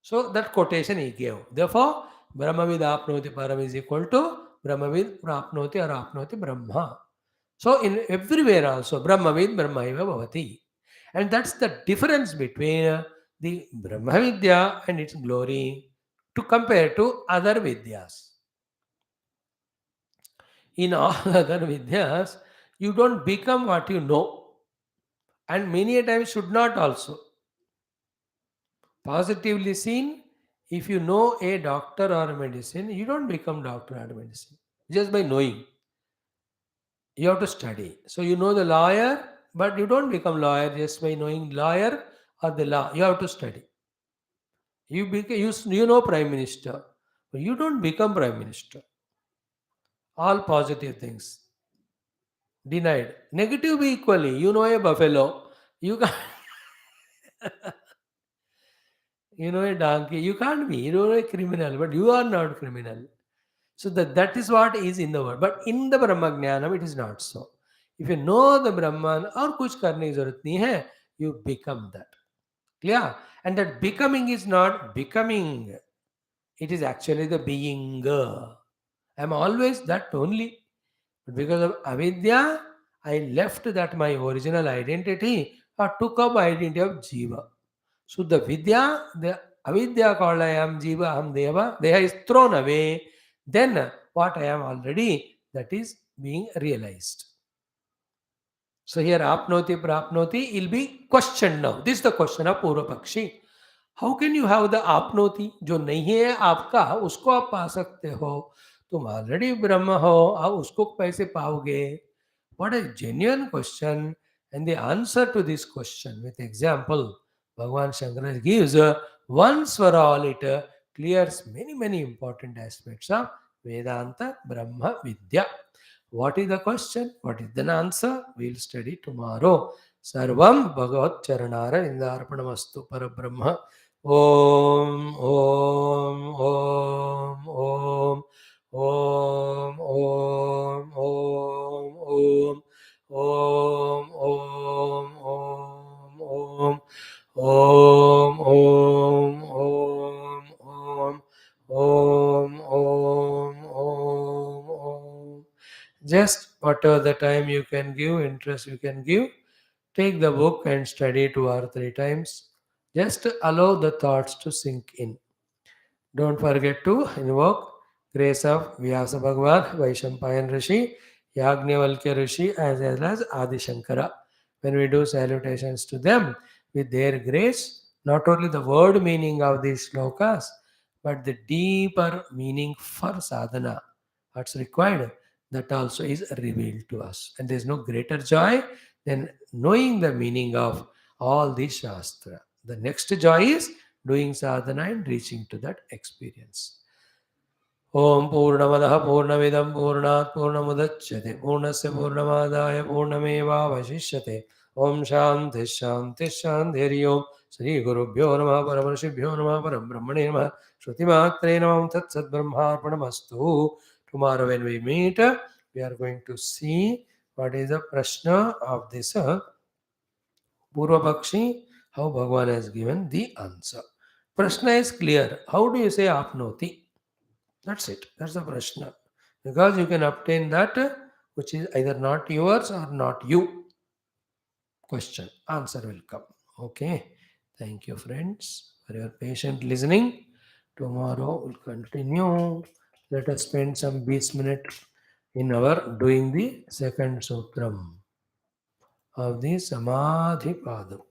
So that quotation he gave. Therefore, Brahmavid apnoti param is equal to Brahmavid prapnoti or apnoti Brahma. So in everywhere also, Brahmavid Brahmaiva bhavati. And that's the difference between the Brahmavidya and its glory to compare to other Vidyas. In all other Vidyas, you don't become what you know. And many a times should not also. Positively seen, if you know a doctor or a medicine, you don't become doctor or medicine just by knowing. You have to study. So you know the lawyer, but you don't become lawyer just by knowing lawyer or the law. You have to study. You know prime minister, but you don't become prime minister. All positive things denied. Negative be equally. You know a buffalo, you can't. You know a donkey, you can't be. You know a criminal, but you are not criminal. So that is what is in the world. But in the Brahmagnanam, it is not so. If you know the Brahman or kuch karne ki zarurat nahi hai, you become that. Clear? And that becoming is not becoming. It is actually the being. I am always that only. But because of avidya, I left that my original identity or took up identity of Jiva. So the vidya, the avidya called I am Jiva, Aham Deva, Deha is thrown away. Then what I am already, that is being realized. So here apnoti prapnoti will be questioned now. This is the question of Purva Pakshi. How can you have the apnoti? जो नहीं है आपका उसको आप पा सकते हो. तुम ऑलरेडी ब्रह्म हो, आप उसको कैसे पाओगे? What a genuine question. And the answer to this question with example, Bhagavan Shankara gives once for all, it clears many important aspects of Vedanta Brahma Vidya. What is the question? What is the answer? We'll study tomorrow. Sarvam Bhagavat Charanara Indarpanamastu Parabrahma. Om Om Om Om Om Om Om Om Om Om Om Om Om Om Om Om. Just whatever the time you can give, interest you can give, take the book and study 2 or 3 times. Just allow the thoughts to sink in. Don't forget to invoke grace of Vyasa Bhagavan, Vaishampayan Rishi, Yagnavalkya Rishi, as well as Adi Shankara. When we do salutations to them with their grace, not only the word meaning of these slokas, but the deeper meaning for sadhana, what's required, that also is revealed to us. And there is no greater joy than knowing the meaning of all these Shastra. The next joy is doing sadhana and reaching to that experience. Om Purnamadaha Purnamidam Purnat Purnamudachyate Purnasya Purnamadaya Purnamevavashishyate Om Shanti Shanti Shanti Om Sri Gurubhyo Namah Paramarshibhyo Namah Param Brahmane Namah Shruti Matre Namah Tat Sat Brahmarpanamastu. Tomorrow when we meet, we are going to see what is the prashna of this Purva Pakshi, how Bhagavan has given the answer. Prashna is clear. How do you say apnoti? That's it. That's the prashna. Because you can obtain that which is either not yours or not you. Question. Answer will come. Okay. Thank you, friends, for your patient listening. Tomorrow we'll continue. Let us spend some 20 minutes in our doing the second sutram of the Samadhi Padam.